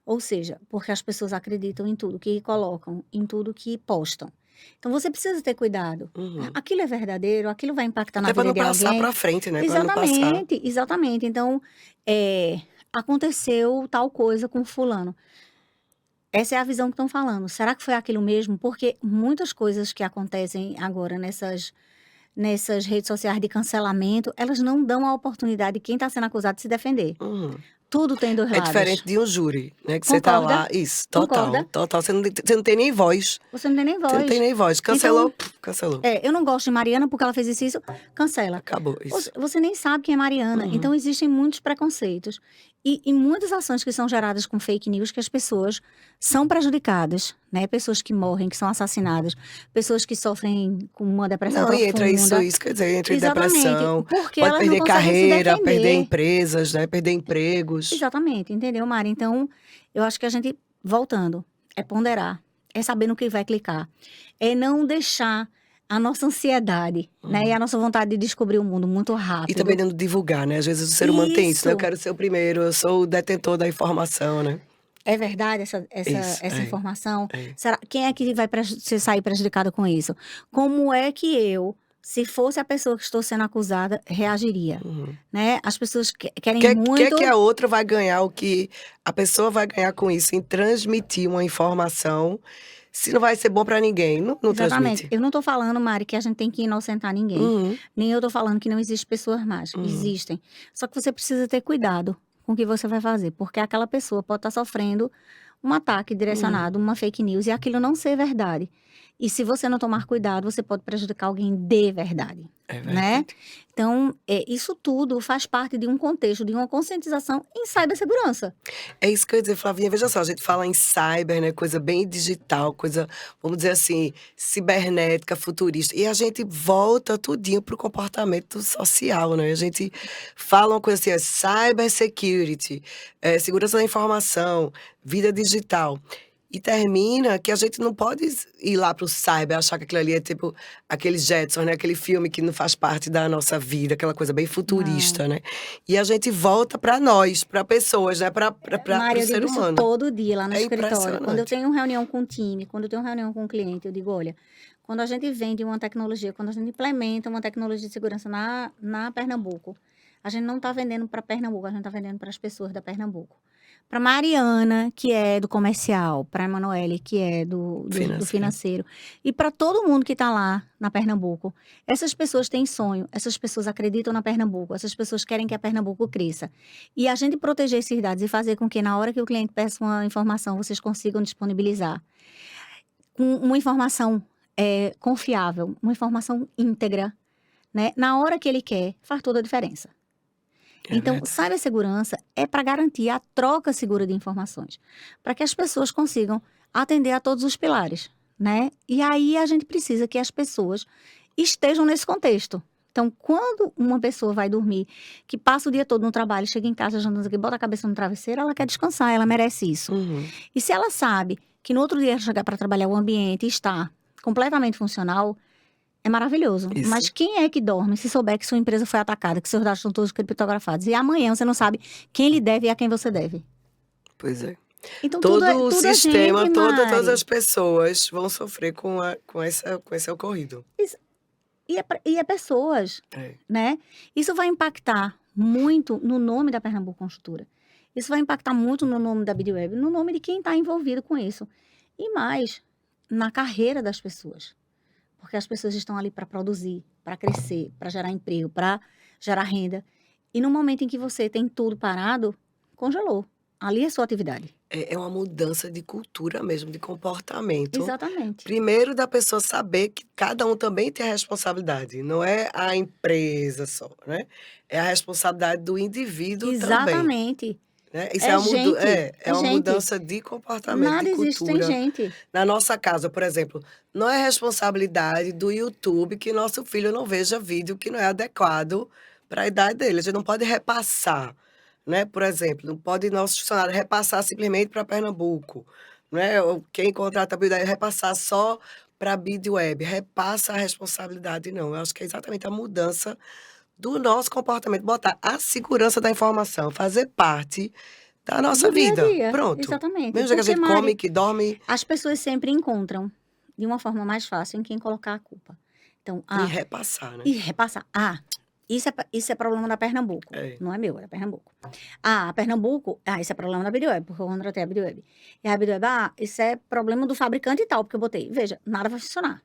Ou seja, porque as pessoas acreditam em tudo que colocam, em tudo que postam. Então você precisa ter cuidado. Uhum. Aquilo é verdadeiro, aquilo vai impactar na Até para vida não de passar alguém. para frente, né? Para não passar. Exatamente, exatamente. Então, aconteceu tal coisa com fulano. Essa é a visão que estão falando. Será que foi aquilo mesmo? Porque muitas coisas que acontecem agora nessas redes sociais de cancelamento, elas não dão a oportunidade de quem está sendo acusado de se defender. Uhum. Tudo tem dois É diferente lados. de um júri, né? Que você tá Concorda? lá. Isso, total, Concorda? total. Você não tem nem voz. Você não tem nem Você não tem voz. nem voz. Então, Cancelou, cancelou. eu não gosto de Mariana porque ela fez isso, cancela. Acabou isso. Você nem sabe quem é Mariana. Uhum. Então, existem muitos preconceitos. E muitas ações que são geradas com fake news que as pessoas são prejudicadas, né? Pessoas que morrem, que são assassinadas, pessoas que sofrem com uma depressão Não, e entra profunda. isso quer dizer, entra em Exatamente, depressão, porque pode elas não perder conseguem se carreira, perder defender. empresas, né? Perder empregos. Exatamente, entendeu, Mari? Então, eu acho que a gente, voltando, é ponderar, é saber no que vai clicar, é não deixar a nossa ansiedade, né? E a nossa vontade de descobrir o mundo muito E rápido. também não divulgar, né? Às vezes o ser humano tem isso, né? Eu Isso. quero ser o primeiro, eu sou o detentor da informação, né? É verdade Isso, essa informação? é. Quem é que vai sair prejudicado com isso? Como é que eu, se fosse a pessoa que estou sendo acusada, reagiria? Uhum. Né? As pessoas querem Que muito. que a outra vai ganhar, o que a pessoa vai ganhar com isso, em transmitir uma informação, se não vai ser bom para ninguém, não Exatamente. transmite. Eu não estou falando, Mari, que a gente tem que inocentar ninguém. Uhum, Nem eu estou falando que não existem pessoas más. uhum. Existem. Só que você precisa ter cuidado com o que você vai fazer. Porque aquela pessoa pode estar sofrendo um ataque direcionado, uma fake news, e aquilo não ser verdade. E se você não tomar cuidado, você pode prejudicar alguém de verdade. É Né? verdade. Então, isso tudo faz parte de um contexto, de uma conscientização em cibersegurança. É isso que eu ia dizer, Flavinha, veja só, a gente fala em cyber, né, coisa bem digital, coisa, vamos dizer assim, cibernética, futurista, e a gente volta tudinho pro comportamento social, né? A gente fala uma coisa assim, cyber security, segurança da informação, vida digital. E termina que a gente não pode ir lá pro cyber, achar que aquilo ali é tipo aquele Jetson, né? Aquele filme que não faz parte da nossa vida, aquela coisa bem Não. futurista, né? E a gente volta para nós, para pessoas, né? Para Mari, o eu ser digo isso humano. todo dia lá no É escritório. Quando eu impressionante. tenho reunião com o time, quando eu tenho reunião com o cliente, eu digo, olha, quando a gente vende uma tecnologia, quando a gente implementa uma tecnologia de segurança na Pernambuco, a gente não está vendendo para Pernambuco, a gente está vendendo para as pessoas da Pernambuco. Para Mariana, que é do comercial, para Emanuele, que é do Financeiro. financeiro, e para todo mundo que está lá na Pernambuco. Essas pessoas têm sonho, essas pessoas acreditam na Pernambuco, essas pessoas querem que a Pernambuco cresça. E a gente proteger esses dados e fazer com que na hora que o cliente peça uma informação, vocês consigam disponibilizar com uma informação confiável, uma informação íntegra, né? Na hora que ele quer, faz toda a diferença. Então, cibersegurança é para garantir a troca segura de informações, para que as pessoas consigam atender a todos os pilares, né? E aí a gente precisa que as pessoas estejam nesse contexto. Então, quando uma pessoa vai dormir, que passa o dia todo no trabalho, chega em casa, jantando aqui, bota a cabeça no travesseiro, ela quer descansar, ela merece isso. E se ela sabe que no outro dia chegar para trabalhar o ambiente está completamente funcional, é maravilhoso. Isso. Mas quem é que dorme se souber que sua empresa foi atacada, que seus dados estão todos criptografados? E amanhã você não sabe quem lhe deve e a quem você deve. Pois é. Então, todo o sistema, todas as gente. pessoas vão sofrer com esse ocorrido. E é pessoas, né? Isso vai impactar muito no nome da Pernambuco Construtora. Isso vai impactar muito no nome da BidWeb, no nome de quem está envolvido com isso. E mais, na carreira das pessoas. Porque as pessoas estão ali para produzir, para crescer, para gerar emprego, para gerar renda. E no momento em que você tem tudo parado, congelou. Ali é sua atividade. É uma mudança de cultura mesmo, de comportamento. Exatamente. Primeiro, da pessoa saber que cada um também tem a responsabilidade. Não é a empresa só, né? É a responsabilidade do indivíduo também. Exatamente. Né? Isso É uma gente. mudança de comportamento, Nada de existe sem cultura. gente. Na nossa casa, por exemplo, não é responsabilidade do YouTube que nosso filho não veja vídeo que não é adequado para a idade dele. A gente não pode repassar, né? Por exemplo, não pode nosso funcionário repassar simplesmente para Pernambuco, né? Ou quem contrata a BidWeb repassar só para a BidWeb, repassa a responsabilidade, não. Eu acho que é exatamente a mudança do nosso comportamento, botar a segurança da informação, fazer parte da nossa Do dia a vida. dia. Pronto. Exatamente. Mesmo que a Porque, gente Mari, come, que dorme, as pessoas sempre encontram de uma forma mais fácil em quem colocar a culpa. Então, e repassar, né? e repassar. Isso é problema da Pernambuco. Não é meu, é da Pernambuco. Pernambuco, isso é problema da BidWeb, porque eu contratei a BidWeb. E a BidWeb, isso é problema do fabricante e tal, porque eu botei. Veja, nada vai funcionar.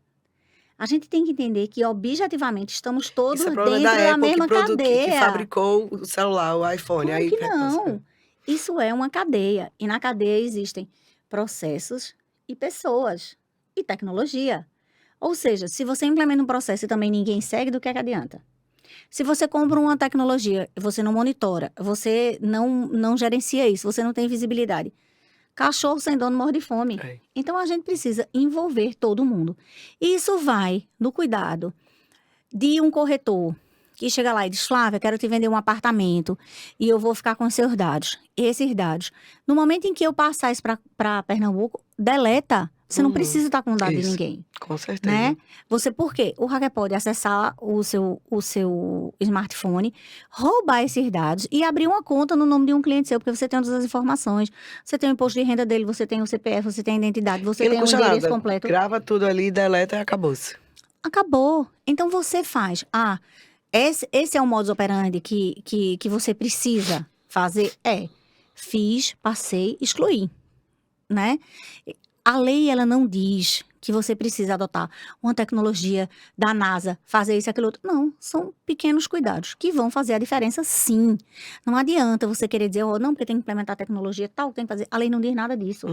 A gente tem que entender que, objetivamente, estamos todos Isso é problema dentro da da Apple mesma que cadeia. fabricou o celular, o iPhone. Claro Aí que não. Isso é uma cadeia. E na cadeia existem processos e pessoas. E tecnologia. Ou seja, se você implementa um processo e também ninguém segue, do que é que adianta? Se você compra uma tecnologia, você não monitora, você não gerencia isso, você não tem visibilidade. Cachorro sem dono morre de fome. Então, a gente precisa envolver todo mundo. E isso vai no cuidado de um corretor que chega lá e diz, Flávia, quero te vender um apartamento e eu vou ficar com seus dados. Esses dados. No momento em que eu passar isso para Pernambuco, deleta. Você não precisa estar com dado de ninguém. Com certeza. Né? Por quê? O hacker pode acessar o seu smartphone, roubar esses dados e abrir uma conta no nome de um cliente seu, porque você tem todas as informações, você tem o imposto de renda dele, você tem o CPF, você tem a identidade, você tem o endereço completo. Grava tudo ali, deleta e acabou-se. Acabou. Então você faz. Esse é o modus operandi que você precisa fazer? Fiz, passei, excluí. Né? A lei, ela não diz que você precisa adotar uma tecnologia da NASA, fazer isso e aquilo outro. Não, são pequenos cuidados que vão fazer a diferença, sim. Não adianta você querer dizer, não, porque tem que implementar tecnologia tal, tem que fazer. A lei não diz nada disso.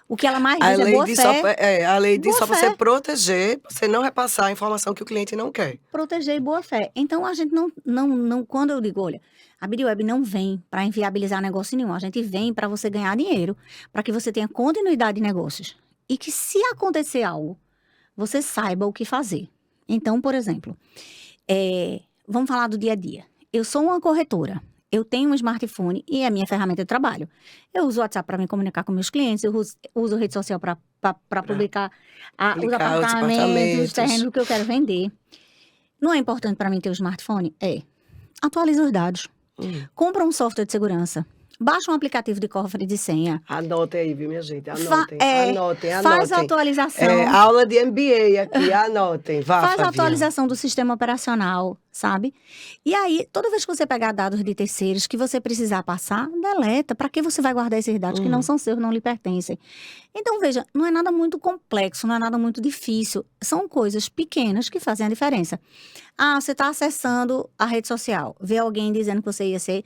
O que ela mais diz é boa fé. A lei diz só para você proteger, você não repassar a informação que o cliente não quer. Proteger e boa fé. Então, a gente não quando eu digo, olha, a BidWeb não vem para inviabilizar negócio nenhum. A gente vem para você ganhar dinheiro, para que você tenha continuidade de negócios. E que se acontecer algo, você saiba o que fazer. Então, por exemplo, vamos falar do dia a dia. Eu sou uma corretora. Eu tenho um smartphone e é a minha ferramenta de trabalho. Eu uso o WhatsApp para me comunicar com meus clientes, eu uso rede social para publicar os apartamentos, os terrenos que eu quero vender. Não é importante para mim ter o smartphone? Atualiza os dados. Compra um software de segurança. Baixa um aplicativo de cofre de senha. Anotem aí, viu, minha gente? Anotem. Faz a atualização. Aula de MBA aqui, anotem. Faz a atualização do sistema operacional, sabe? E aí, toda vez que você pegar dados de terceiros que você precisar passar, deleta. Para que você vai guardar esses dados que não são seus, não lhe pertencem? Então, veja, não é nada muito complexo, não é nada muito difícil. São coisas pequenas que fazem a diferença. Você está acessando a rede social, vê alguém dizendo que você ia ser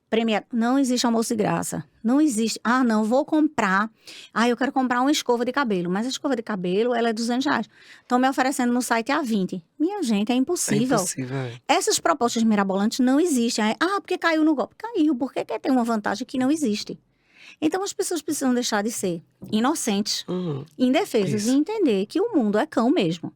Premiado. Não existe almoço de graça. Não existe. Ah, não, vou comprar. Ah, eu quero comprar uma escova de cabelo. Mas a escova de cabelo, ela é R$ 200. Estão me oferecendo no site a 20. Minha gente, é É impossível. impossível, é. Essas propostas mirabolantes não existem. Ah, porque caiu no golpe. Caiu, porque quer ter uma vantagem que não existe. Então, as pessoas precisam deixar de ser inocentes, indefesas Isso. e entender que o mundo é cão mesmo.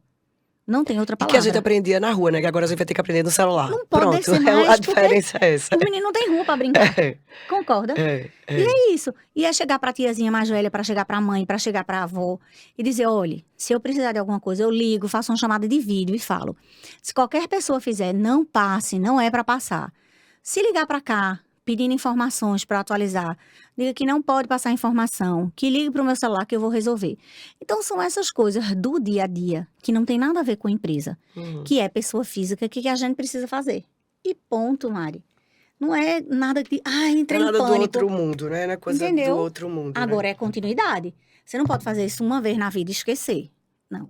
Não tem outra E que a gente palavra. aprendia na rua, né? Que agora a gente vai ter que aprender no celular. Não pode Pronto, descer mais, a porque diferença é essa. Os meninos não têm rua pra brincar. É, Concorda? é. E é isso. E é chegar pra tiazinha mais velha, pra chegar pra mãe, pra chegar pra avó e dizer, olha, se eu precisar de alguma coisa, eu ligo, faço uma chamada de vídeo e falo. Se qualquer pessoa fizer, não passe, não é pra passar. Se ligar pra cá, pedindo informações pra atualizar, diga que não pode passar informação, que ligue pro meu celular que eu vou resolver. Então são essas coisas do dia a dia, que não tem nada a ver com a empresa, que é pessoa física, que a gente precisa fazer. E ponto, Mari. Não é nada de, Não entrei é em nada do pânico. outro mundo, né? Não é coisa Entendeu? do outro mundo. Agora né? é continuidade. Você não pode fazer isso uma vez na vida e esquecer. Não.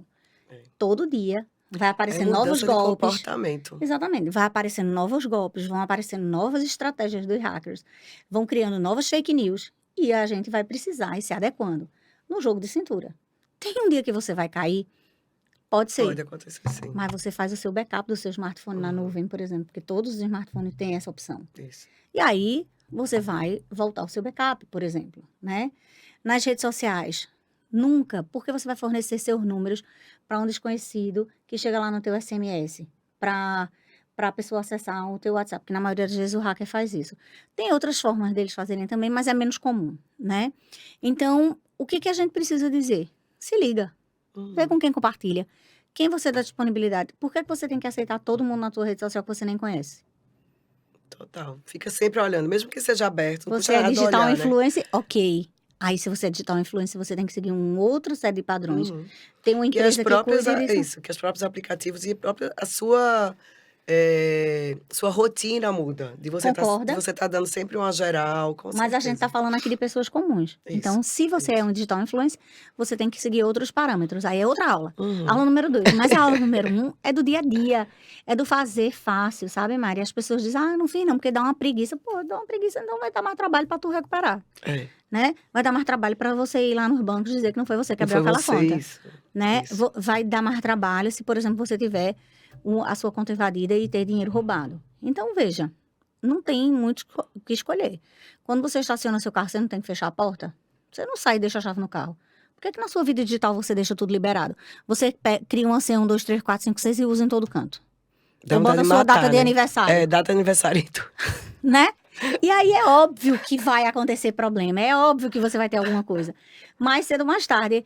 Todo dia vai aparecendo novos mudança de golpes. comportamento. Exatamente. Vai aparecendo novos golpes, vão aparecendo novas estratégias dos hackers, vão criando novas fake news e a gente vai precisar ir se adequando no jogo de cintura. Tem um dia que você vai cair, pode ser, Pode acontecer, sim. mas você faz o seu backup do seu smartphone na nuvem, por exemplo, porque todos os smartphones têm essa opção. Isso. E aí, você vai voltar o seu backup, por exemplo, né? Nas redes sociais, nunca, porque você vai fornecer seus números para um desconhecido que chega lá no teu SMS, para a pessoa acessar o teu WhatsApp, que na maioria das vezes o hacker faz isso. Tem outras formas deles fazerem também, mas é menos comum, né? Então, o que a gente precisa dizer? Se liga, vê com quem compartilha, quem você dá disponibilidade. Por que você tem que aceitar todo mundo na tua rede social que você nem conhece? Total. Fica sempre olhando, mesmo que seja aberto. Não Você custa é nada digital olhar, influencer? Ok. Aí, se você é digital influencer, você tem que seguir uma outra série de padrões. Né? Tem uma Que as empresa que próprias, cuida é disso. isso, que os próprios aplicativos e a sua rotina muda. De Concorda? você tá dando sempre uma geral, com Mas a gente está certeza. falando aqui de pessoas comuns. Isso, Então, se você é um digital influencer, você tem que seguir outros parâmetros. Aí é outra aula. Uhum. Aula número 2. Mas a aula número 1 é do dia a dia. É do fazer fácil, sabe, Mari? As pessoas dizem, não fiz não, porque dá uma preguiça. Pô, dá uma preguiça, então vai dar mais trabalho para tu recuperar. É. Né? Vai dar mais trabalho para você ir lá nos bancos e dizer que não foi você que Não abriu foi aquela você, conta. isso. Né? Isso. Vai dar mais trabalho se, por exemplo, você tiver a sua conta invadida e ter dinheiro roubado. Então, veja, não tem muito o que escolher. Quando você estaciona seu carro, você não tem que fechar a porta? Você não sai e deixa a chave no carro. Por que na sua vida digital você deixa tudo liberado? Você cria uma senha 1, 2, 3, 4, 5, 6 e usa em todo canto. Dá Ou vontade bota a de sua matar, data de né? aniversário. É, data de aniversário. Né? E aí é óbvio que vai acontecer problema, é óbvio que você vai ter alguma coisa. Mais cedo ou mais tarde.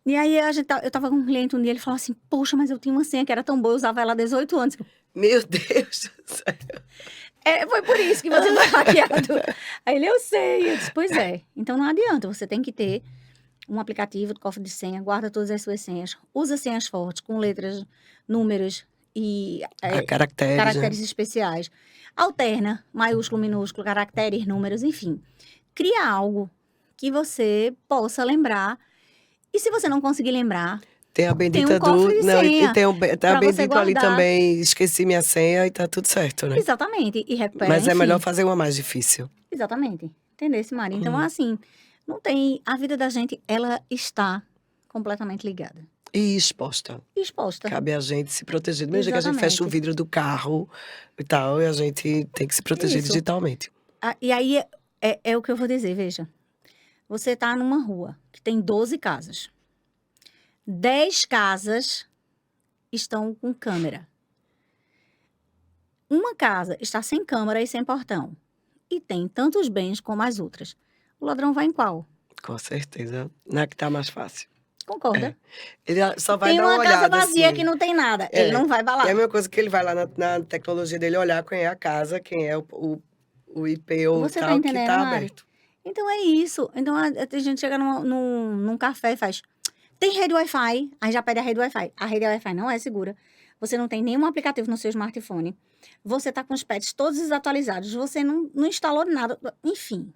E aí eu tava com um cliente um dia, ele falou assim, poxa, mas eu tinha uma senha que era tão boa, eu usava ela há 18 anos. Meu Deus do céu. Foi por isso que você foi hackeado. Aí ele, eu sei. Eu disse, pois é. Então não adianta, você tem que ter um aplicativo de cofre de senha, guarda todas as suas senhas, usa senhas fortes, com letras, números e caracteres Né? especiais. Alterna, maiúsculo, minúsculo, caracteres, números, enfim. Cria algo que você possa lembrar. E se você não conseguir lembrar, tem a bendita um cofre de senha e tem a pra você bendita ali guardar. também, esqueci minha senha e tá tudo certo, né? Exatamente. E recupera, Mas é enfim. melhor fazer uma mais difícil. Exatamente. Entendesse, Mari? Então, assim, não tem... A vida da gente, ela está completamente ligada. E exposta. Exposta. Cabe a gente se proteger. Do mesmo jeito que a gente fecha o Exatamente. vidro do carro e tal, e a gente tem que se proteger Isso. digitalmente. E aí, é o que eu vou dizer, veja. Você tá numa rua que tem 12 casas. 10 casas estão com câmera. Uma casa está sem câmera e sem portão. E tem tantos bens como as outras. O ladrão vai em qual? Com certeza. Na que tá mais fácil. Concorda? Ele só vai Tem dar uma uma casa olhada vazia assim. que não tem nada. Ele não vai É a balar. mesma coisa que ele vai lá na tecnologia dele olhar quem é a casa, quem é o IP ou Você tá tal que entendendo, tá Mari? aberto. Então é isso. Então a gente chega num café e faz. Tem rede Wi-Fi, aí já pede a rede Wi-Fi. A rede Wi-Fi não é segura. Você não tem nenhum aplicativo no seu smartphone. Você tá com os pets todos desatualizados. Você não instalou nada. Enfim.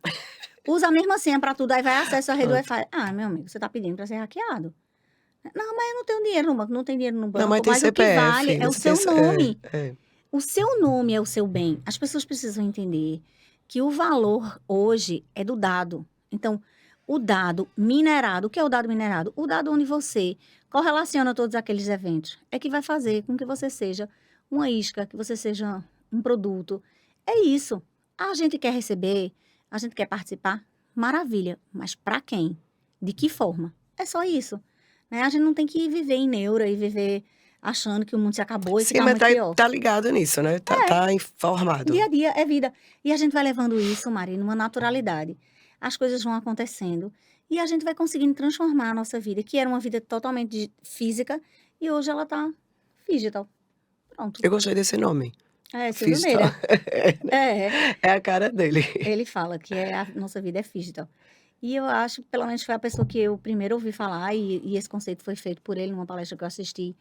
Usa a mesma senha pra tudo, aí vai acesso à rede Wi-Fi. Meu amigo, você tá pedindo pra ser hackeado. Não, mas eu não tenho dinheiro no banco. Não tem dinheiro no banco. Não, mas tem o que CPF. vale é o você seu tem- nome. É. O seu nome é o seu bem. As pessoas precisam entender que o valor hoje é do dado. Então, o dado minerado, o que é o dado minerado? O dado onde você correlaciona todos aqueles eventos é que vai fazer com que você seja uma isca, que você seja um produto. É isso. A gente quer receber, a gente quer participar, maravilha. Mas para quem? De que forma? É só isso. Né? A gente não tem que viver em neura e viver achando que o mundo se acabou e Sim, ficar mas muito pior. tá ligado nisso, né? Tá informado. Dia a dia é vida. E a gente vai levando isso, Mari, numa naturalidade. As coisas vão acontecendo e a gente vai conseguindo transformar a nossa vida, que era uma vida totalmente física, e hoje ela tá digital. Pronto. Eu gostei desse nome. Silvio Meira. É a cara dele. Ele fala que a nossa vida é digital. E eu acho, pelo menos foi a pessoa que eu primeiro ouvi falar, e esse conceito foi feito por ele numa palestra que eu assisti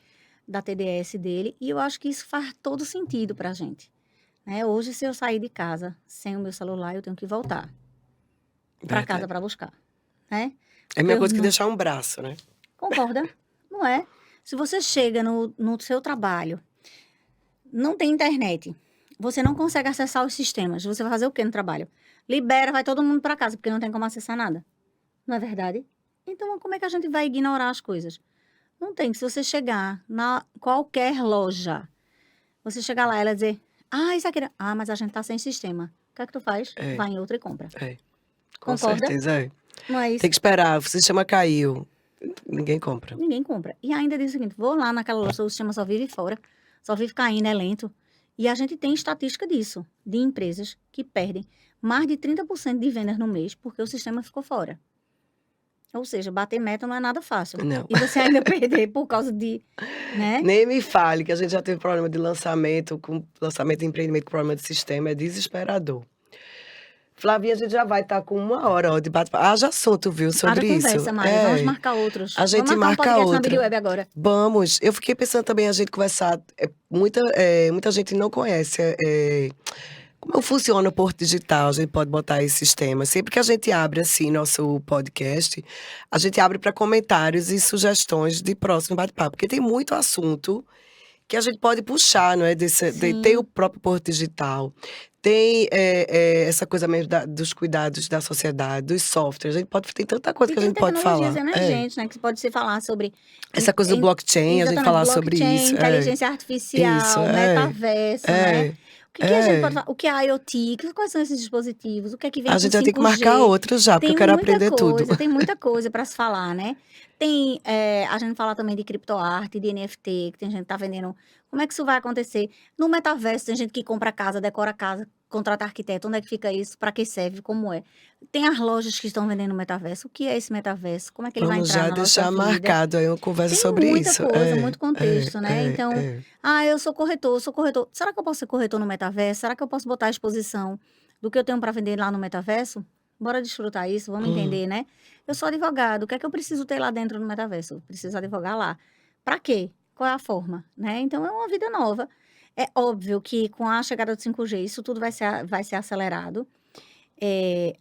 da TDS dele, e eu acho que isso faz todo sentido pra gente. Né? Hoje, se eu sair de casa sem o meu celular, eu tenho que voltar para casa para buscar, né? É a mesma coisa que deixar um braço, né? Concorda? Não é? Se você chega no seu trabalho, não tem internet, você não consegue acessar os sistemas, você vai fazer o quê no trabalho? Libera, vai todo mundo para casa, porque não tem como acessar nada. Não é verdade? Então, como é que a gente vai ignorar as coisas? Não tem. Se você chegar na qualquer loja, você chegar lá e ela dizer, isso aqui... mas a gente tá sem sistema. O que é que tu faz? Vai em outra e compra. Com Concorda? certeza, Não é isso? Tem que esperar, o sistema caiu. Ninguém compra. Ninguém compra. E ainda diz o seguinte, vou lá naquela loja, o sistema só vive fora, só vive caindo, é lento. E a gente tem estatística disso, de empresas que perdem mais de 30% de vendas no mês porque o sistema ficou fora. Ou seja, bater meta não é nada fácil. Não. E você ainda perder por causa de... Né? Nem me fale que a gente já teve problema de lançamento, com lançamento de empreendimento com problema de sistema, é desesperador. Flavinha, a gente já vai estar com 1 hora de bate-papo. Haja assunto, viu, sobre isso. Conversa, Mari. Vamos marcar outros. A gente Vamos marcar marca um podcast outra. na BidWeb agora. Vamos. Eu fiquei pensando também a gente conversar. Muita gente não conhece como funciona o Porto Digital. A gente pode botar esses temas. Sempre que a gente abre assim nosso podcast, a gente abre para comentários e sugestões de próximo bate-papo, porque tem muito assunto que a gente pode puxar, não é? Tem o próprio Porto Digital, tem essa coisa mesmo dos cuidados da sociedade, dos softwares. Tem tanta coisa que a gente pode falar. Tem emergentes, né? Que pode se falar sobre... Essa coisa do blockchain, a gente falar sobre isso. Inteligência artificial, metaverso, né? O que a gente pode falar? O que é IoT? Quais são esses dispositivos? O que é que vem com 5G? A gente já tem que marcar outros já, porque eu quero aprender tudo. Tem muita coisa para se falar, né? Tem, a gente fala também de criptoarte, de NFT, que tem gente que tá vendendo. Como é que isso vai acontecer? No metaverso, tem gente que compra casa, decora casa, contrata arquiteto. Onde é que fica isso? Para que serve? Como é? Tem as lojas que estão vendendo no metaverso. O que é esse metaverso? Como é que ele vai entrar na nossa vida? Vamos já deixar marcado aí uma conversa sobre isso. Tem muita coisa, muito contexto, né? Então, eu sou corretor. Será que eu posso ser corretor no metaverso? Será que eu posso botar a exposição do que eu tenho para vender lá no metaverso? Bora desfrutar isso, vamos entender, né? Eu sou advogado, o que é que eu preciso ter lá dentro no metaverso? Eu preciso advogar lá. Para quê? Qual é a forma? Né? Então, é uma vida nova. É óbvio que com a chegada do 5G, isso tudo vai ser acelerado.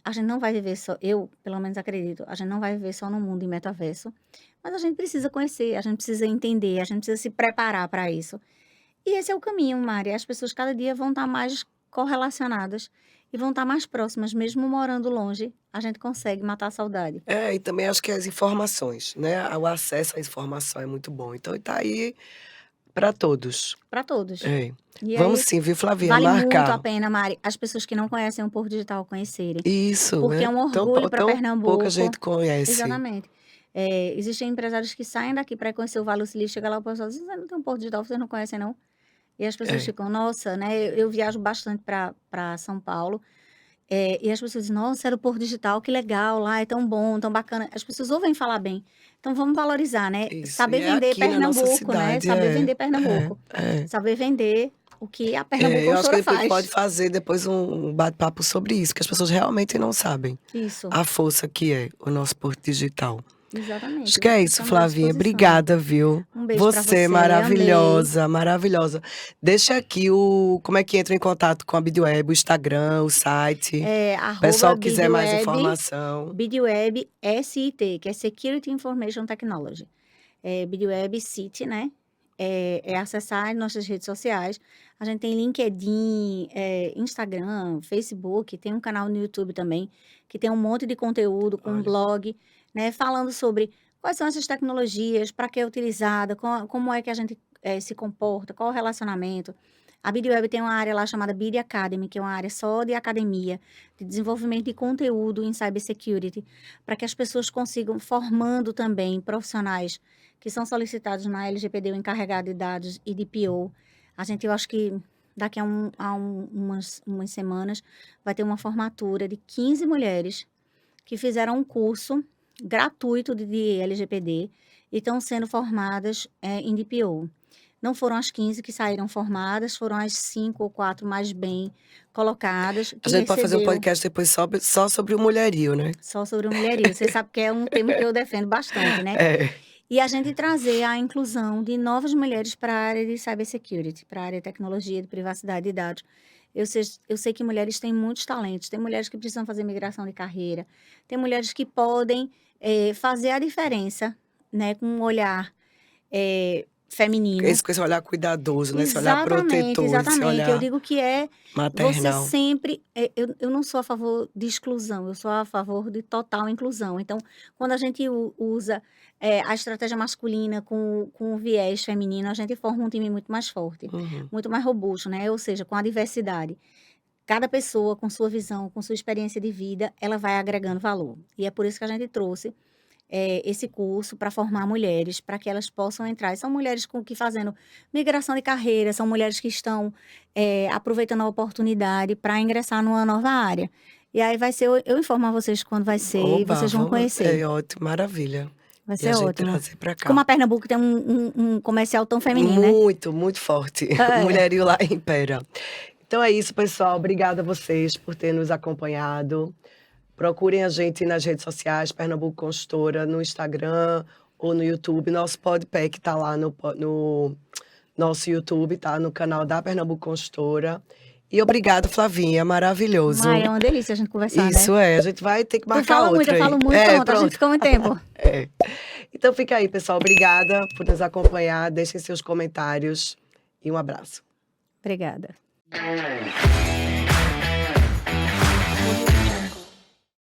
A gente não vai viver só, eu pelo menos acredito, a gente não vai viver só no mundo de metaverso, mas a gente precisa conhecer, a gente precisa entender, a gente precisa se preparar para isso. E esse é o caminho, Mari. As pessoas cada dia vão estar mais correlacionadas e vão estar mais próximas, mesmo morando longe, a gente consegue matar a saudade. E também acho que as informações, né? O acesso à informação é muito bom. Então, tá aí para todos. Para todos. Vamos sim, viu, Flavinha? Vale marcar. muito a pena, Mari, as pessoas que não conhecem o Porto Digital conhecerem. Isso. Porque é um orgulho para Pernambuco. Pouca gente conhece. Exatamente. Existem empresários que saem daqui para conhecer o Vale do Silício, chega lá o pessoal diz, não tem um Porto Digital, vocês não conhecem, não? E as pessoas ficam, nossa, né? Eu viajo bastante para São Paulo. E as pessoas dizem, nossa, era o Porto Digital, que legal, lá é tão bom, tão bacana. As pessoas ouvem falar bem. Então, vamos valorizar, né? Isso. Saber vender Pernambuco, né? Saber vender Pernambuco. Saber vender o que a Pernambuco eu acho que faz. pode fazer depois um bate-papo sobre isso, que as pessoas realmente não sabem. Isso. A força que é o nosso Porto Digital. Exatamente. Acho que é isso, Flavinha. Obrigada, viu? Um beijo pra você. Maravilhosa, maravilhosa. Deixa aqui como é que entra em contato com a BidWeb, o Instagram, o site. @ pessoal quiser BidWeb, mais informação. BidWeb SIT, que é Security Information Technology. BidWeb City, né? é acessar nossas redes sociais. A gente tem LinkedIn, Instagram, Facebook, tem um canal no YouTube também, que tem um monte de conteúdo com um blog, né, falando sobre quais são essas tecnologias, para que é utilizada, como é que a gente se comporta, qual o relacionamento. A BidWeb tem uma área lá chamada Bid Academy, que é uma área só de academia, de desenvolvimento de conteúdo em cybersecurity, para que as pessoas consigam, formando também profissionais que são solicitados na LGPD, o encarregado de dados e de PO. Eu acho que daqui a umas semanas vai ter uma formatura de 15 mulheres que fizeram um curso gratuito de LGPD e estão sendo formadas em DPO. Não foram as 15 que saíram formadas, foram as 5 ou 4 mais bem colocadas. A gente pode fazer um podcast depois só sobre o mulherio, né? Só sobre o mulherio. Você sabe que é um tema que eu defendo bastante, né? E a gente trazer a inclusão de novas mulheres para a área de cybersecurity, para a área de tecnologia, de privacidade de dados. Eu sei que mulheres têm muitos talentos, tem mulheres que precisam fazer migração de carreira, tem mulheres que podem fazer a diferença, né, com um olhar feminino. Esse olhar cuidadoso, né? Esse olhar protetor, exatamente. Esse olhar eu digo que maternal. Você sempre... eu não sou a favor de exclusão, eu sou a favor de total inclusão. Então, quando a gente usa a estratégia masculina com o viés feminino, a gente forma um time muito mais forte, muito mais robusto, né? Ou seja, com a diversidade. Cada pessoa, com sua visão, com sua experiência de vida, ela vai agregando valor. E é por isso que a gente trouxe esse curso para formar mulheres, para que elas possam entrar. E são mulheres que fazendo migração de carreira, são mulheres que estão aproveitando a oportunidade para ingressar numa nova área. E aí vai ser, eu informar vocês quando vai ser, e vocês vão conhecer. É ótimo, maravilha. Vai ser ótimo. Trazer pra cá. Como a Pernambuco tem um comercial tão feminino, né? Muito forte. Mulherio lá impera. Então é isso, pessoal. Obrigada a vocês por terem nos acompanhado. Procurem a gente nas redes sociais, Pernambuco Consultora, no Instagram ou no YouTube. Nosso Podpack está lá no nosso YouTube, tá? No canal da Pernambuco Consultora. E obrigada, Flavinha, maravilhoso. É uma delícia a gente conversar, Isso né? a gente vai ter que marcar outra. Eu falo muito, pronto, a gente ficou muito tempo. Então fica aí, pessoal. Obrigada por nos acompanhar. Deixem seus comentários e um abraço. Obrigada.